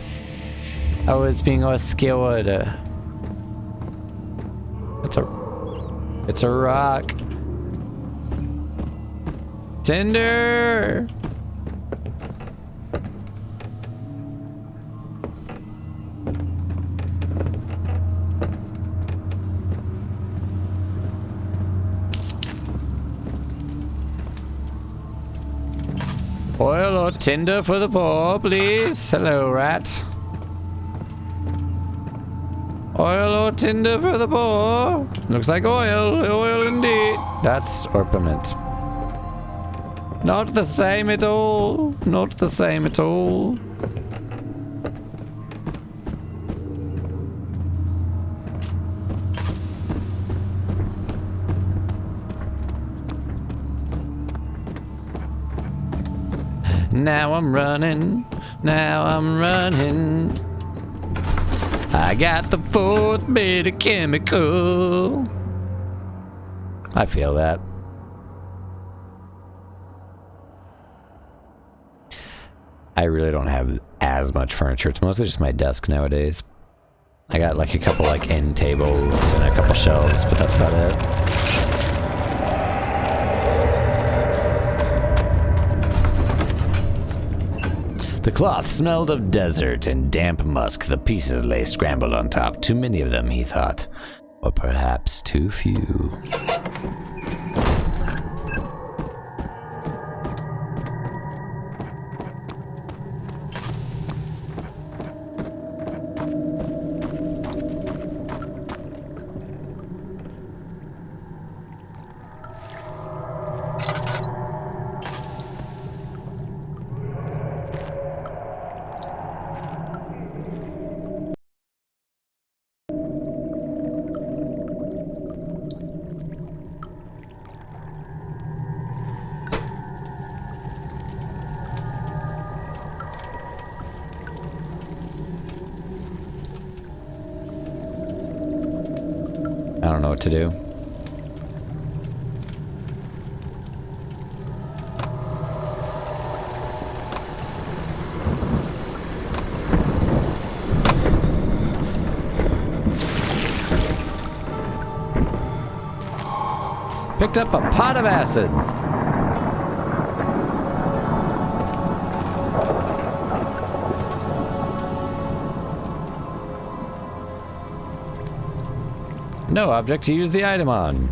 I was being a scared. It's a rock. Tinder! Oil or tinder for the poor, please? Hello, rat. Oil or tinder for the poor? Looks like oil. Oil indeed. That's orpiment. Not the same at all. Not the same at all. Now I'm running. Now I'm running. I got the fourth bit of chemical. I feel that. I really don't have as much furniture. It's mostly just my desk nowadays. I got like a couple like end tables and a couple shelves, but that's about it. The cloth smelled of desert and damp musk. The pieces lay scrambled on top. Too many of them, he thought. Or perhaps too few. I don't know what to do. Picked up a pot of acid. No object to use the item on.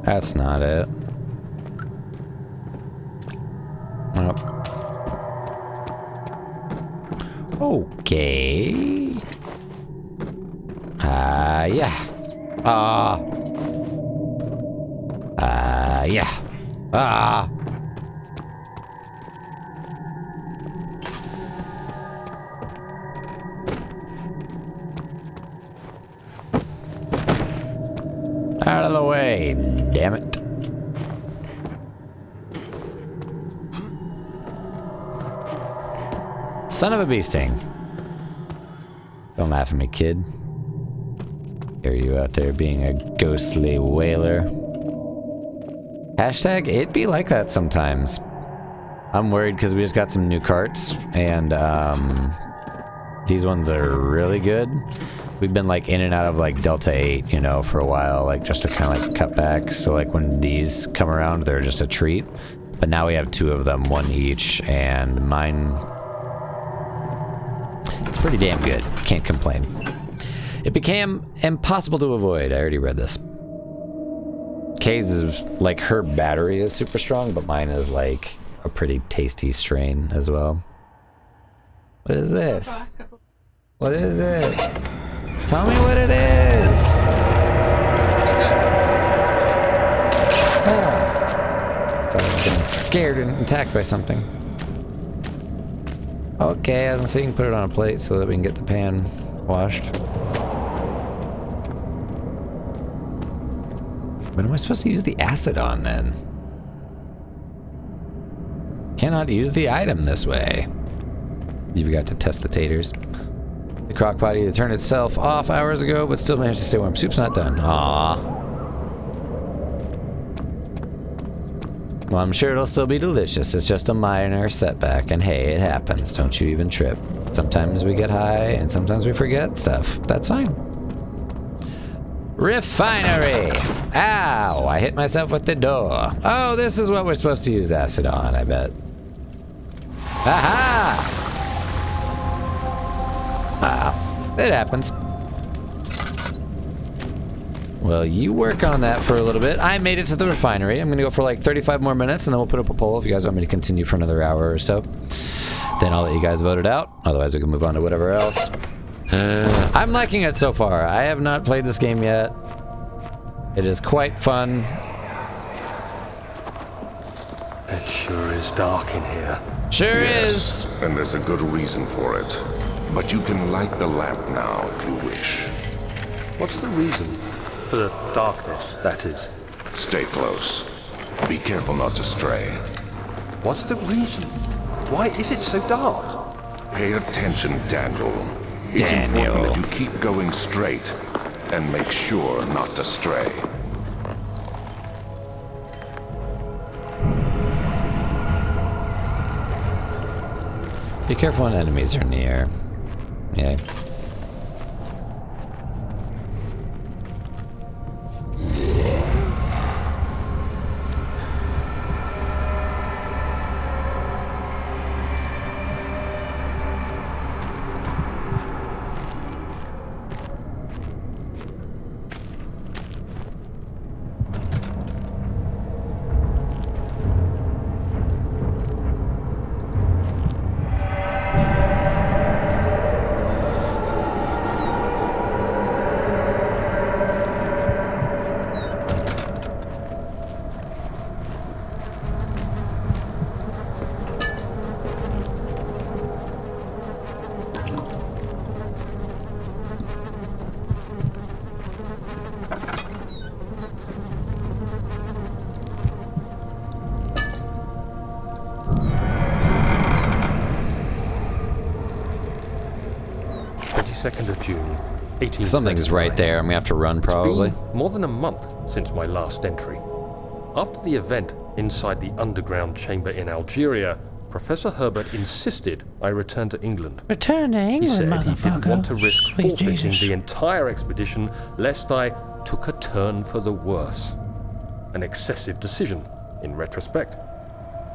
That's not it. Nope. Okay. Yeah. Yeah. Out of the way, damn it. Son of a bee sting. Don't laugh at me, kid. Hear you out there being a ghostly whaler. Hashtag it be like that sometimes. I'm worried because we just got some new carts and these ones are really good. We've been like in and out of like Delta 8, you know, for a while, like just to kind of like cut back. So like when these come around, they're just a treat. But now we have two of them, one each, and mine, it's pretty damn good. Can't complain. It became impossible to avoid. I already read this. Kay's is like, her battery is super strong, but mine is like a pretty tasty strain as well. What is this? What is this? Tell me what it is! Ah. So I've been scared and attacked by something. Okay, I was gonna say you can put it on a plate so that we can get the pan washed. What am I supposed to use the acid on then? Cannot use the item this way. You forgot to test the taters. The crock pot either turned itself off hours ago, but still managed to stay warm. Soup's not done. Aww. Well, I'm sure it'll still be delicious. It's just a minor setback, and hey, it happens. Don't you even trip. Sometimes we get high, and sometimes we forget stuff. That's fine. Refinery! Ow! I hit myself with the door. Oh, this is what we're supposed to use acid on, I bet. Aha! Ah, it happens. Well, you work on that for a little bit. I made it to the refinery. I'm gonna go for like 35 more minutes, and then we'll put up a poll if you guys want me to continue for another hour or so. Then I'll let you guys vote it out. Otherwise, we can move on to whatever else. I'm liking it so far. I have not played this game yet. It is quite fun. It sure is dark in here. Sure Yes, is. and there's a good reason for it. But you can light the lamp now if you wish. What's the reason? For the darkness, that is. Stay close. Be careful not to stray. What's the reason? Why is it so dark? Pay attention, Daniel. It's important that you keep going straight and make sure not to stray. Be careful when enemies are near. Yeah. Of June, 1839. Something's right there. I'm gonna have to run probably. It's been more than a month since my last entry. After the event inside the underground chamber in Algeria, Professor Herbert insisted I return to England. Return to England, He said he motherfucker. didn't want to risk Sweet forfeiting Jesus. the entire expedition lest I took a turn for the worse. An excessive decision, in retrospect.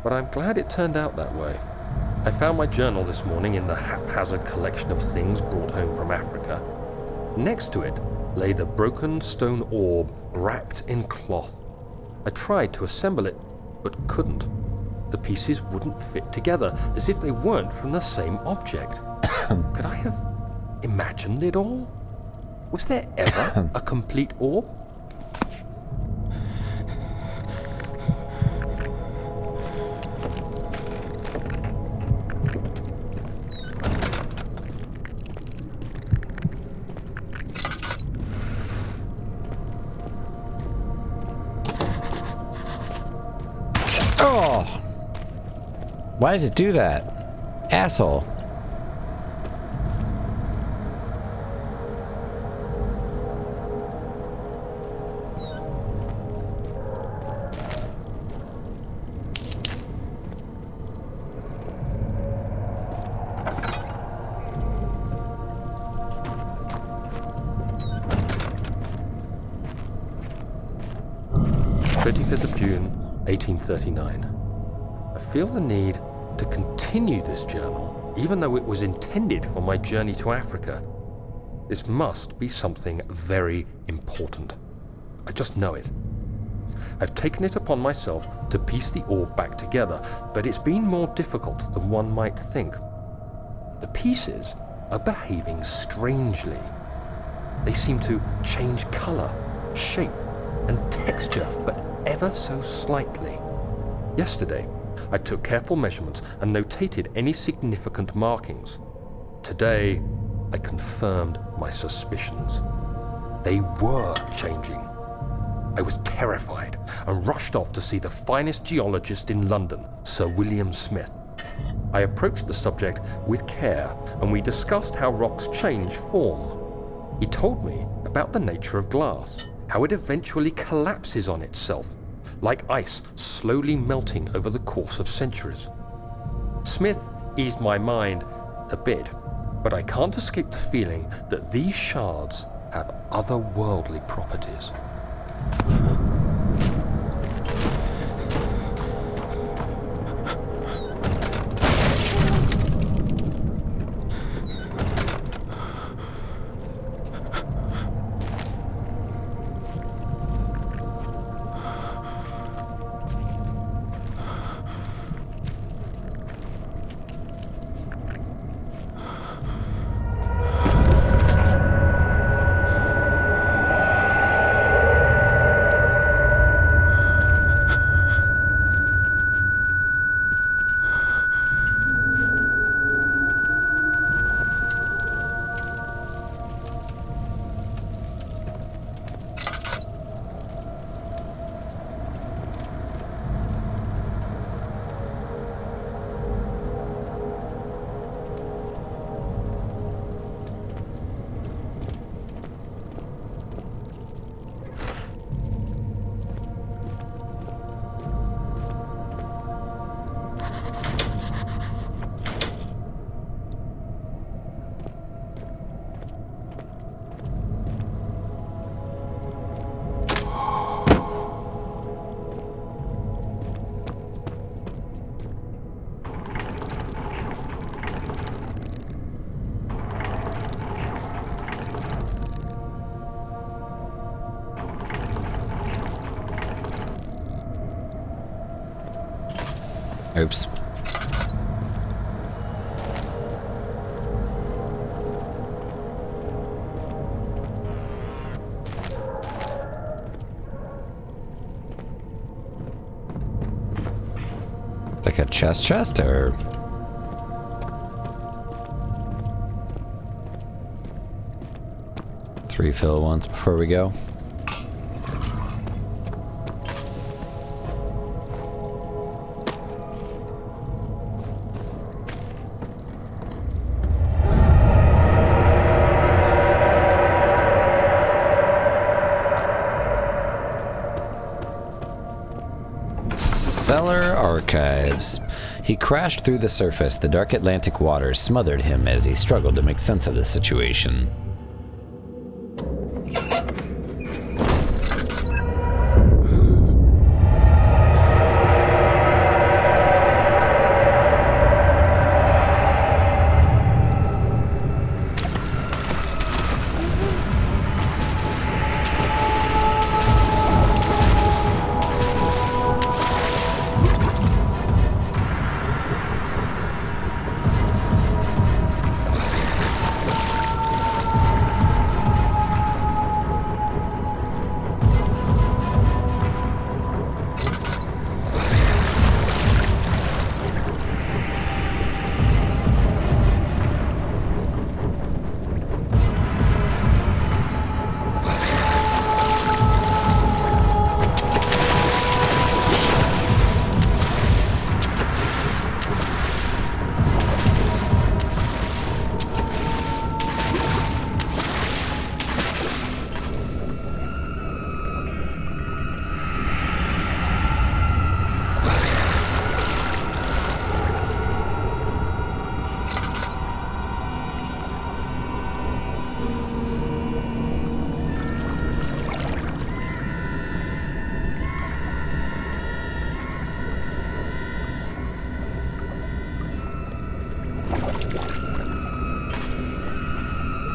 But I'm glad it turned out that way. I found my journal this morning in the haphazard collection of things brought home from Africa. Next to it lay the broken stone orb wrapped in cloth. I tried to assemble it, but couldn't. The pieces wouldn't fit together, as if they weren't from the same object. Could I have imagined it all? Was there ever a complete orb? Oh! Why does it do that? Asshole. Of June, 1839. I feel the need to continue this journal, even though it was intended for my journey to Africa. This must be something very important. I just know it. I've taken it upon myself to piece the orb back together, but it's been more difficult than one might think. The pieces are behaving strangely. They seem to change color, shape, and texture, but ever so slightly. Yesterday, I took careful measurements and notated any significant markings. Today, I confirmed my suspicions. They were changing. I was terrified and rushed off to see the finest geologist in London, Sir William Smith. I approached the subject with care and we discussed how rocks change form. He told me about the nature of glass, how it eventually collapses on itself, like ice slowly melting over the course of centuries. Smith eased my mind a bit, but I can't escape the feeling that these shards have otherworldly properties. Oops. Like a chest or... Let's refill once before we go. Cellar Archives. He crashed through the surface. The dark Atlantic waters smothered him as he struggled to make sense of the situation.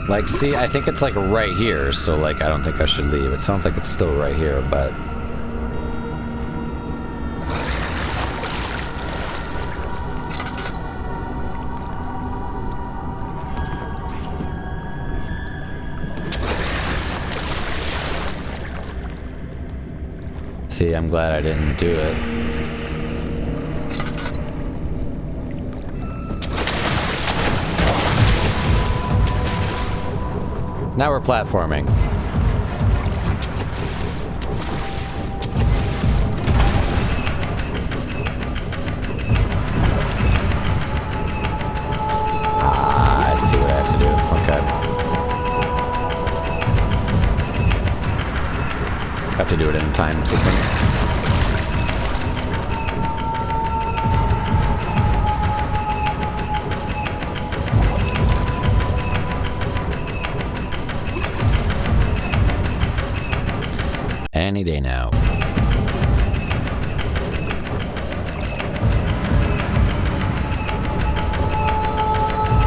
Like, see, I think it's like right here, so like, I don't think I should leave. It sounds like it's still right here, but... See, I'm glad I didn't do it. Now we're platforming. Ah, I see what I have to do. Okay. I have to do it in a time sequence. Any day now.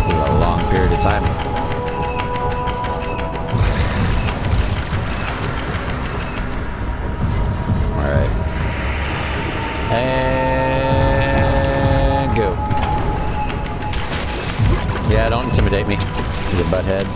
This is a long period of time. Alright. And go. Yeah, don't intimidate me, you butthead.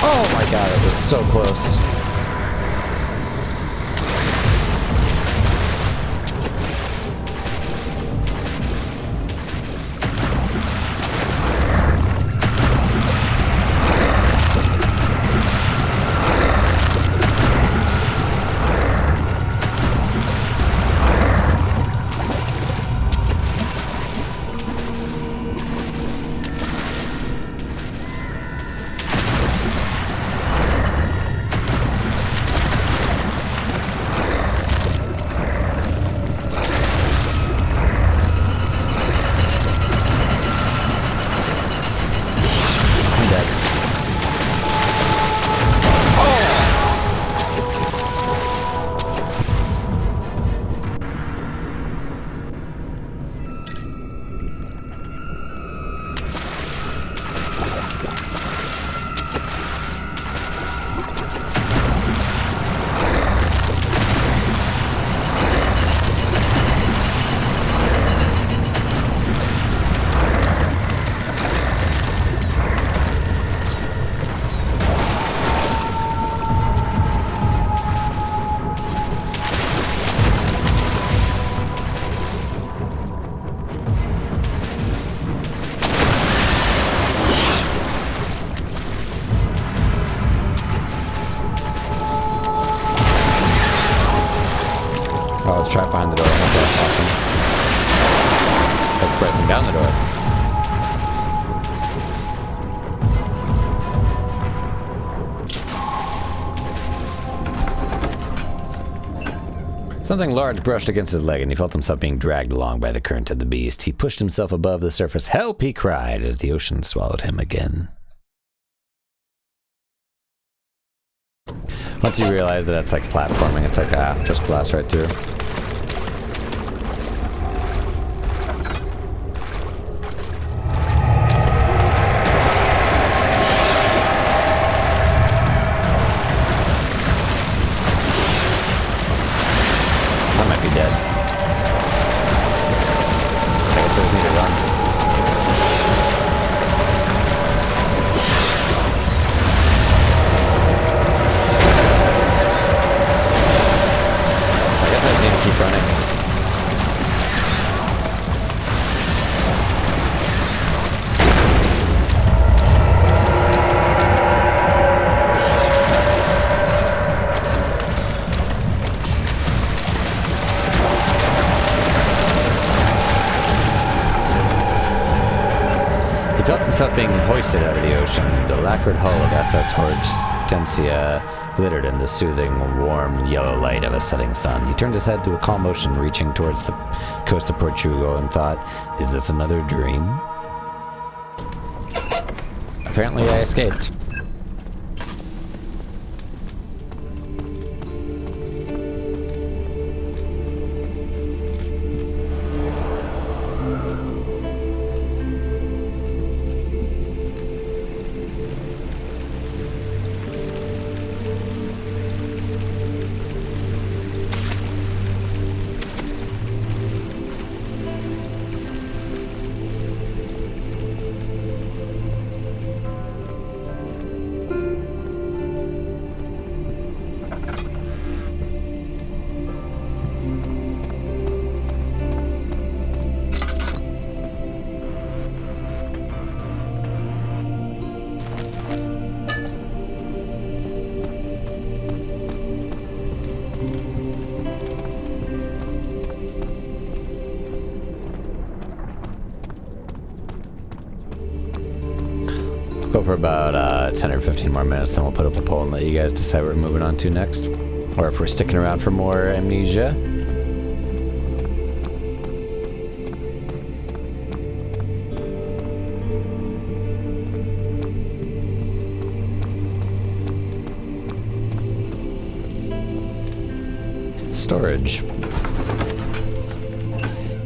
Oh my god, it was so close. Oh, let's try behind the door. Okay, awesome. Let's break them down the door. Something large brushed against his leg, and he felt himself being dragged along by the current of the beast. He pushed himself above the surface. Help, he cried, as the ocean swallowed him again. Once you realize that it's like platforming, it's like, just blast right through. I might be dead. I guess I just need to run. I guess I just need to He felt himself being hoisted out of the ocean. The lacquered hull of SS Hortensia glittered in the soothing, warm yellow light of a setting sun. He turned his head to a calm ocean reaching towards the coast of Portugal and thought, is this another dream? Apparently I escaped. Go for about 10 or 15 more minutes, then we'll put up a poll and let you guys decide what we're moving on to next. Or if we're sticking around for more Amnesia. Storage.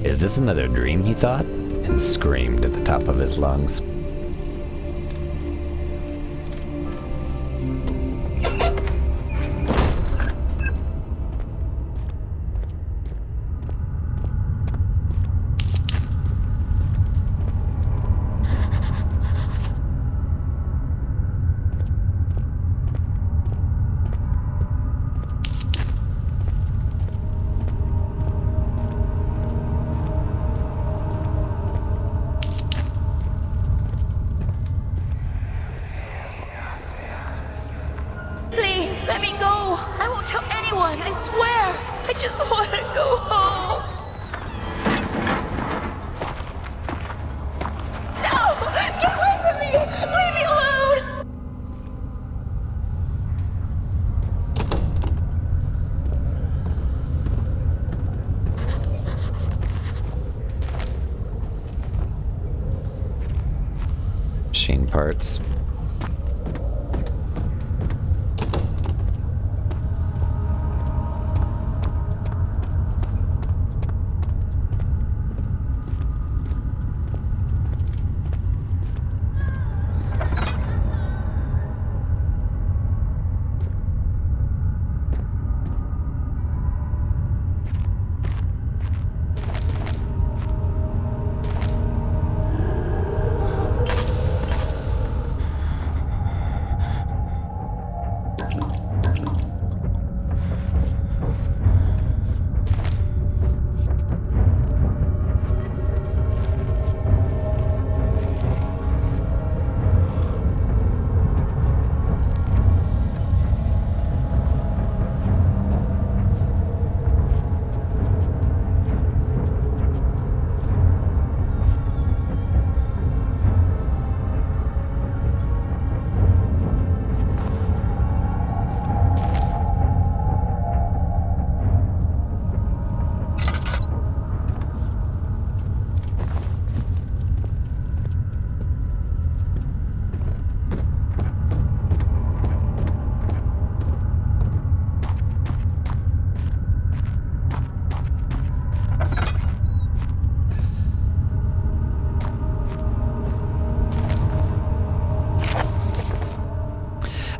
Is this another dream, he thought, and screamed at the top of his lungs. Let me go! I won't tell anyone, I swear! I just want to go home! No! Get away from me! Leave me alone! Machine parts.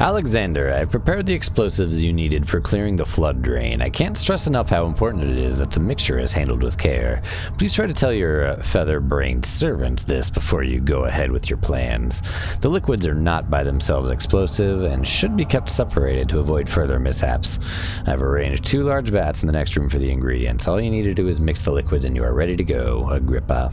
Alexander, I've prepared the explosives you needed for clearing the flood drain. I can't stress enough how important it is that the mixture is handled with care. Please try to tell your feather-brained servant this before you go ahead with your plans. The liquids are not by themselves explosive and should be kept separated to avoid further mishaps. I've arranged 2 large vats in the next room for the ingredients. All you need to do is mix the liquids and you are ready to go, Agrippa.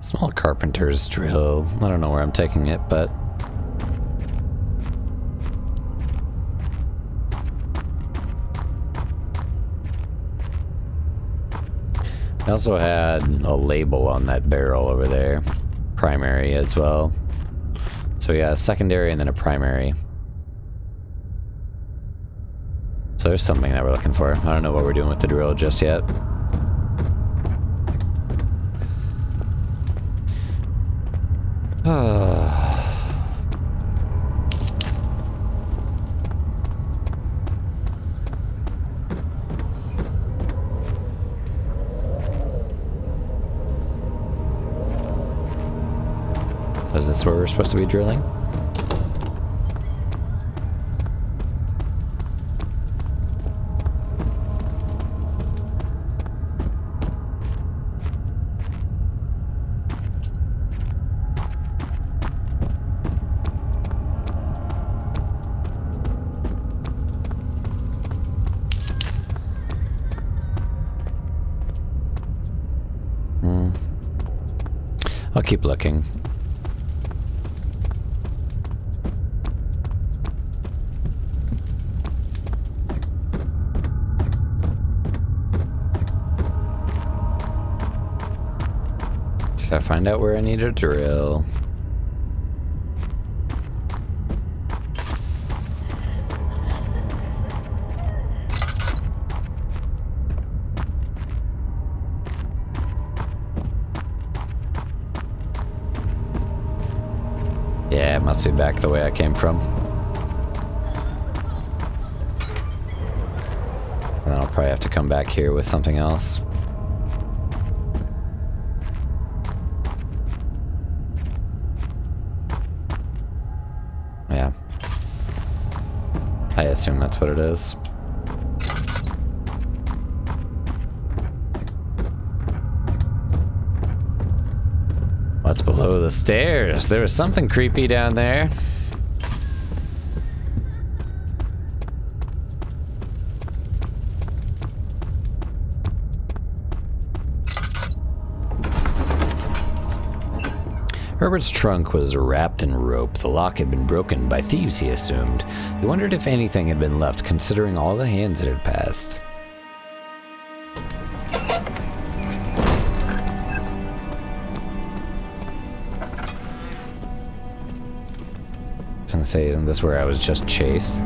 Small carpenter's drill. I don't know where I'm taking it, but... I also had a label on that barrel over there. Primary as well. So yeah, a secondary and then a primary. So there's something that we're looking for. I don't know what we're doing with the drill just yet. Is this where we're supposed to be drilling? I'll keep looking. Gotta find out where I need a drill. Yeah, it must be back the way I came from. And then I'll probably have to come back here with something else. Yeah. I assume that's what it is. What's below the stairs? There was something creepy down there. Herbert's trunk was wrapped in rope. The lock had been broken by thieves, he assumed. He wondered if anything had been left, considering all the hands it had passed. I was gonna say, isn't this where I was just chased?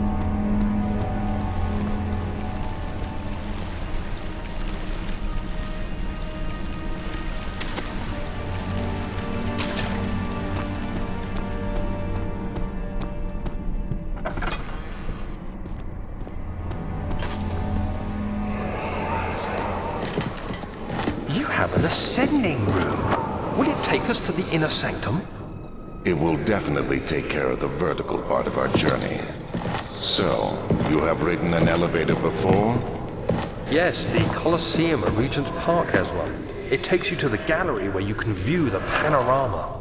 You have an ascending room. Will it take us to the inner sanctum? It will definitely take care of the vertical part of our journey. So, you have ridden an elevator before? Yes, the Colosseum at Regent's Park has one. It takes you to the gallery where you can view the panorama.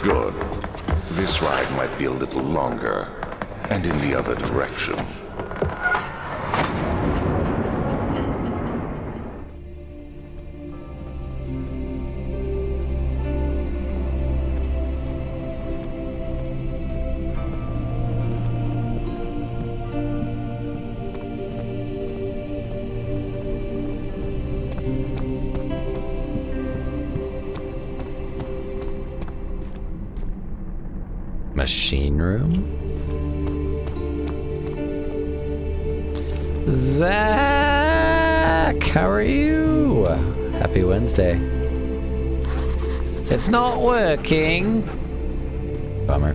Good. This ride might be a little longer, and in the other direction. Machine room? Zach, how are you? Happy Wednesday. It's not working. Bummer.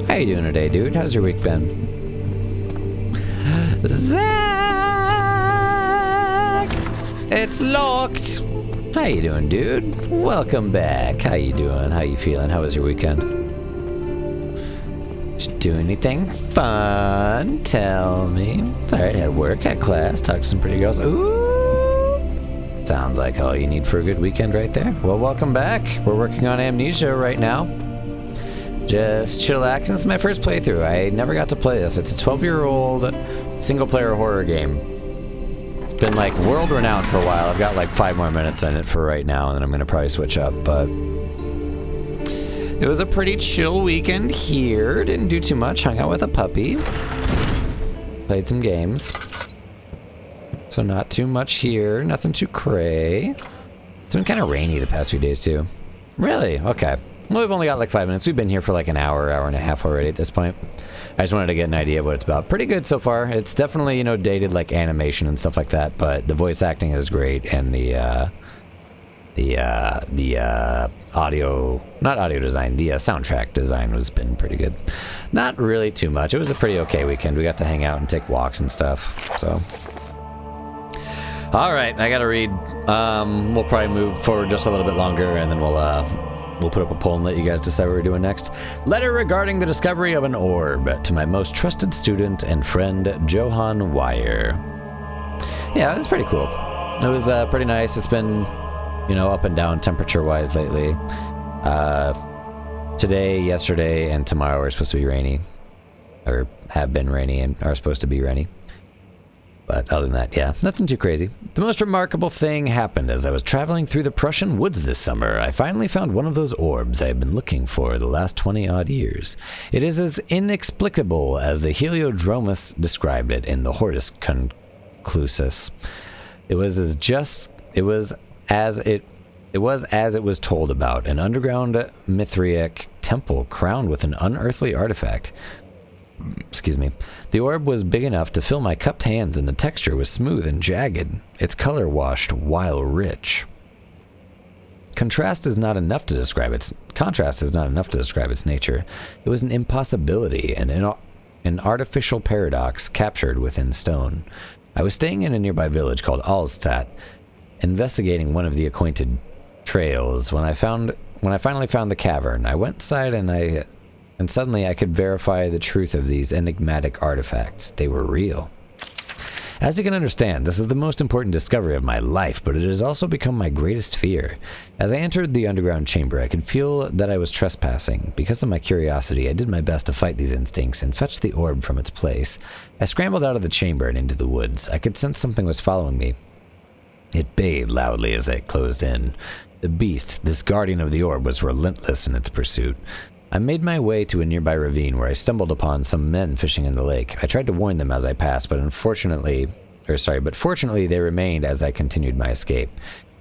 How you doing today, dude? How's your week been? Zach! It's locked! How you doing, dude? Welcome back. How you doing? How you feeling? How was your weekend? Do anything fun? Tell me. It's alright, had work, had class, talked to some pretty girls. Ooh! Sounds like all you need for a good weekend right there. Well, welcome back. We're working on AMNESIA right now. Just chillaxing. It's my first playthrough. I never got to play this. It's a 12-year-old single-player horror game. been like world renowned for a while. I've got like 5 more minutes in it for right now, and then I'm gonna probably switch up. But it was a pretty chill weekend here. Didn't do too much. Hung out with a puppy. Played some games. So not too much here. Nothing too cray. It's been kind of rainy the past few days too. Really? Okay. Well, we've only got like 5 minutes. We've been here for like an hour and a half already at this point. I just wanted to get an idea of what it's about. Pretty good so far. It's definitely, you know, dated like animation and stuff like that, but the voice acting is great, and the audio, not audio design, the soundtrack design has been pretty good. Not really too much. It was a pretty okay weekend. We got to hang out and take walks and stuff, so. All right, I gotta read. We'll probably move forward just a little bit longer, and then we'll put up a poll and let you guys decide what we're doing next. Letter regarding the discovery of an orb to my most trusted student and friend, Johan Wire. Yeah, it was pretty cool. It was pretty nice. It's been, you know, up and down temperature-wise lately. Today, yesterday, and tomorrow are supposed to be rainy. Or have been rainy and are supposed to be rainy. But other than that, yeah, nothing too crazy. The most remarkable thing happened as I was traveling through the Prussian woods this summer. I finally found one of those orbs I have been looking for the last 20-odd years. It is as inexplicable as the Heliodromus described it in the Hortus Conclusus. It was as it was told about, an underground Mithraic temple crowned with an unearthly artifact. Excuse me. The orb was big enough to fill my cupped hands, and the texture was smooth and jagged, its color washed while rich. Contrast is not enough to describe its nature. It was an impossibility and an artificial paradox captured within stone. I was staying in a nearby village called Alstadt, investigating one of the acquainted trails. When I finally found the cavern, I went inside and suddenly I could verify the truth of these enigmatic artifacts. They were real. As you can understand, this is the most important discovery of my life, but it has also become my greatest fear. As I entered the underground chamber, I could feel that I was trespassing. Because of my curiosity, I did my best to fight these instincts and fetch the orb from its place. I scrambled out of the chamber and into the woods. I could sense something was following me. It bayed loudly as I closed in. The beast, this guardian of the orb, was relentless in its pursuit. I made my way to a nearby ravine where I stumbled upon some men fishing in the lake. I tried to warn them as I passed, but fortunately they remained as I continued my escape.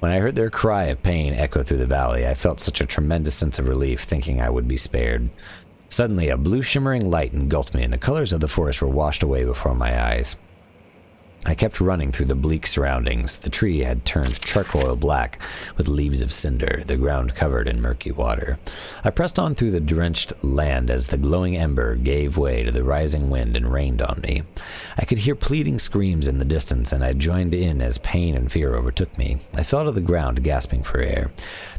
When I heard their cry of pain echo through the valley, I felt such a tremendous sense of relief, thinking I would be spared. Suddenly, a blue shimmering light engulfed me, and the colors of the forest were washed away before my eyes. I kept running through the bleak surroundings. The tree had turned charcoal black with leaves of cinder, the ground covered in murky water. I pressed on through the drenched land as the glowing ember gave way to the rising wind and rained on me. I could hear pleading screams in the distance, and I joined in as pain and fear overtook me. I fell to the ground, gasping for air.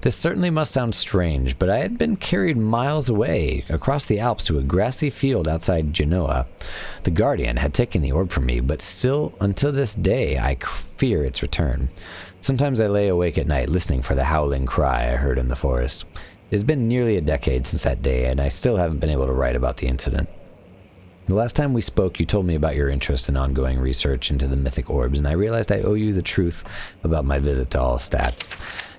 This certainly must sound strange, but I had been carried miles away, across the Alps to a grassy field outside Genoa. The Guardian had taken the orb from me, but still, until this day, I fear its return. Sometimes I lay awake at night listening for the howling cry I heard in the forest. It has been nearly a decade since that day, and I still haven't been able to write about the incident. The last time we spoke, you told me about your interest in ongoing research into the mythic orbs, and I realized I owe you the truth about my visit to Alstadt.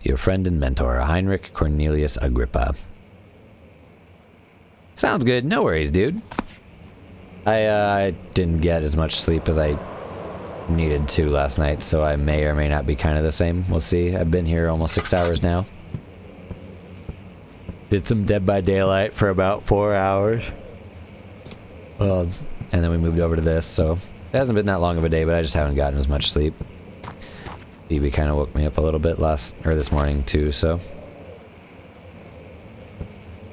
Your friend and mentor, Heinrich Cornelius Agrippa. Sounds good. No worries, dude. I didn't get as much sleep as I needed to last night, so I may or may not be kind of the same. We'll see. I've been here almost 6 hours now. Did some Dead by Daylight for about 4 hours. And then we moved over to this, so it hasn't been that long of a day, but I just haven't gotten as much sleep. Phoebe kind of woke me up a little bit this morning too, so.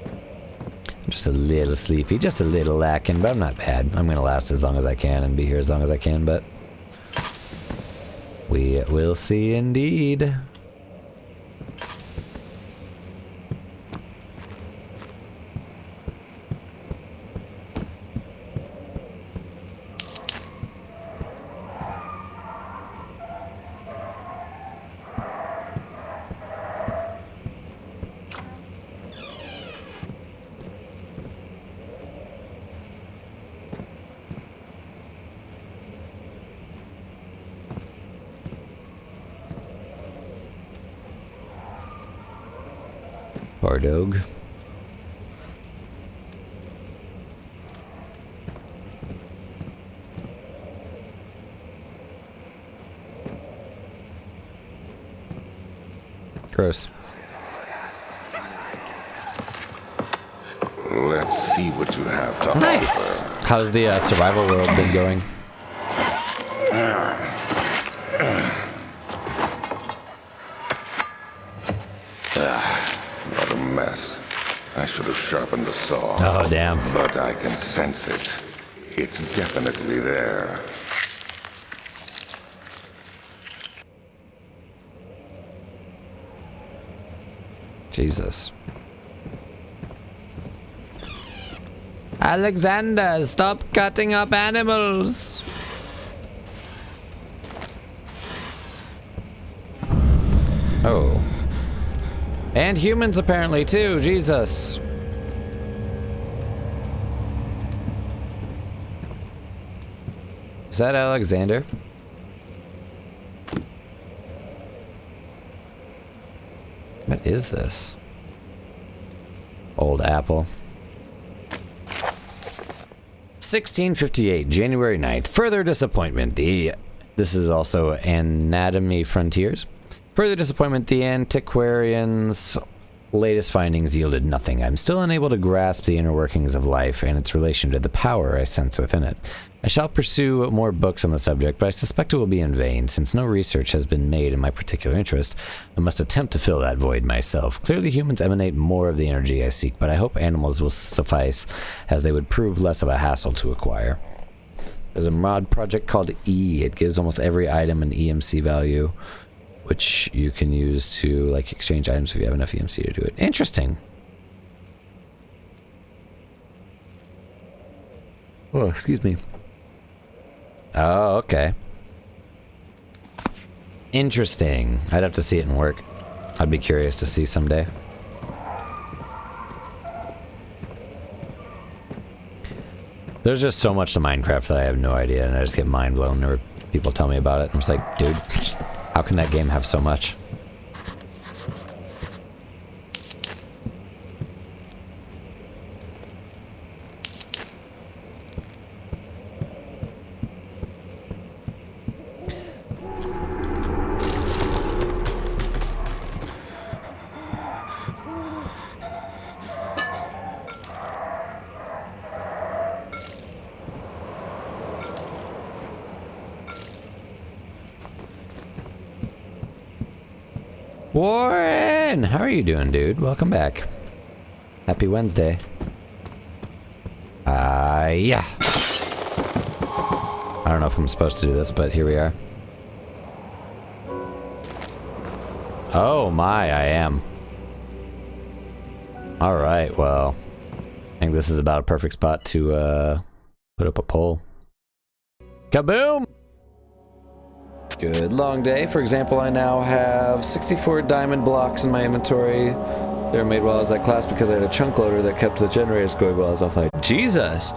I'm just a little sleepy, just a little lacking, but I'm not bad. I'm gonna last as long as I can and be here as long as I can, but we will see indeed. Bar dog. Gross. Let's see what you have to Nice. offer. How's the survival world been going? What a mess. I should have sharpened the saw. Oh, damn. But I can sense it. It's definitely there. Jesus. Alexander, stop cutting up animals. Oh. And humans apparently too, Jesus. Is that Alexander? What is this? Old apple. 1658, January 9th. Further disappointment. This is also Anatomy Frontiers. Further disappointment. The antiquarian's latest findings yielded nothing. I'm still unable to grasp the inner workings of life and its relation to the power I sense within it. I shall pursue more books on the subject, but I suspect it will be in vain. Since no research has been made in my particular interest, I must attempt to fill that void myself. Clearly humans emanate more of the energy I seek, but I hope animals will suffice, as they would prove less of a hassle to acquire. There's a mod project called E. It gives almost every item an EMC value, which you can use to like exchange items if you have enough EMC to do it. Interesting. Oh, excuse me. Oh, okay. Interesting. I'd have to see it in work. I'd be curious to see someday. There's just so much to Minecraft that I have no idea, and I just get mind blown whenever people tell me about it. I'm just like, dude, how can that game have so much? Warren! How are you doing, dude? Welcome back. Happy Wednesday. Yeah. I don't know if I'm supposed to do this, but here we are. Oh my, I am. Alright, well. I think this is about a perfect spot to put up a poll. Kaboom! Good long day. For example, I now have 64 diamond blocks in my inventory. They were made while I was at class because I had a chunk loader that kept the generators going while I was offline. Jesus!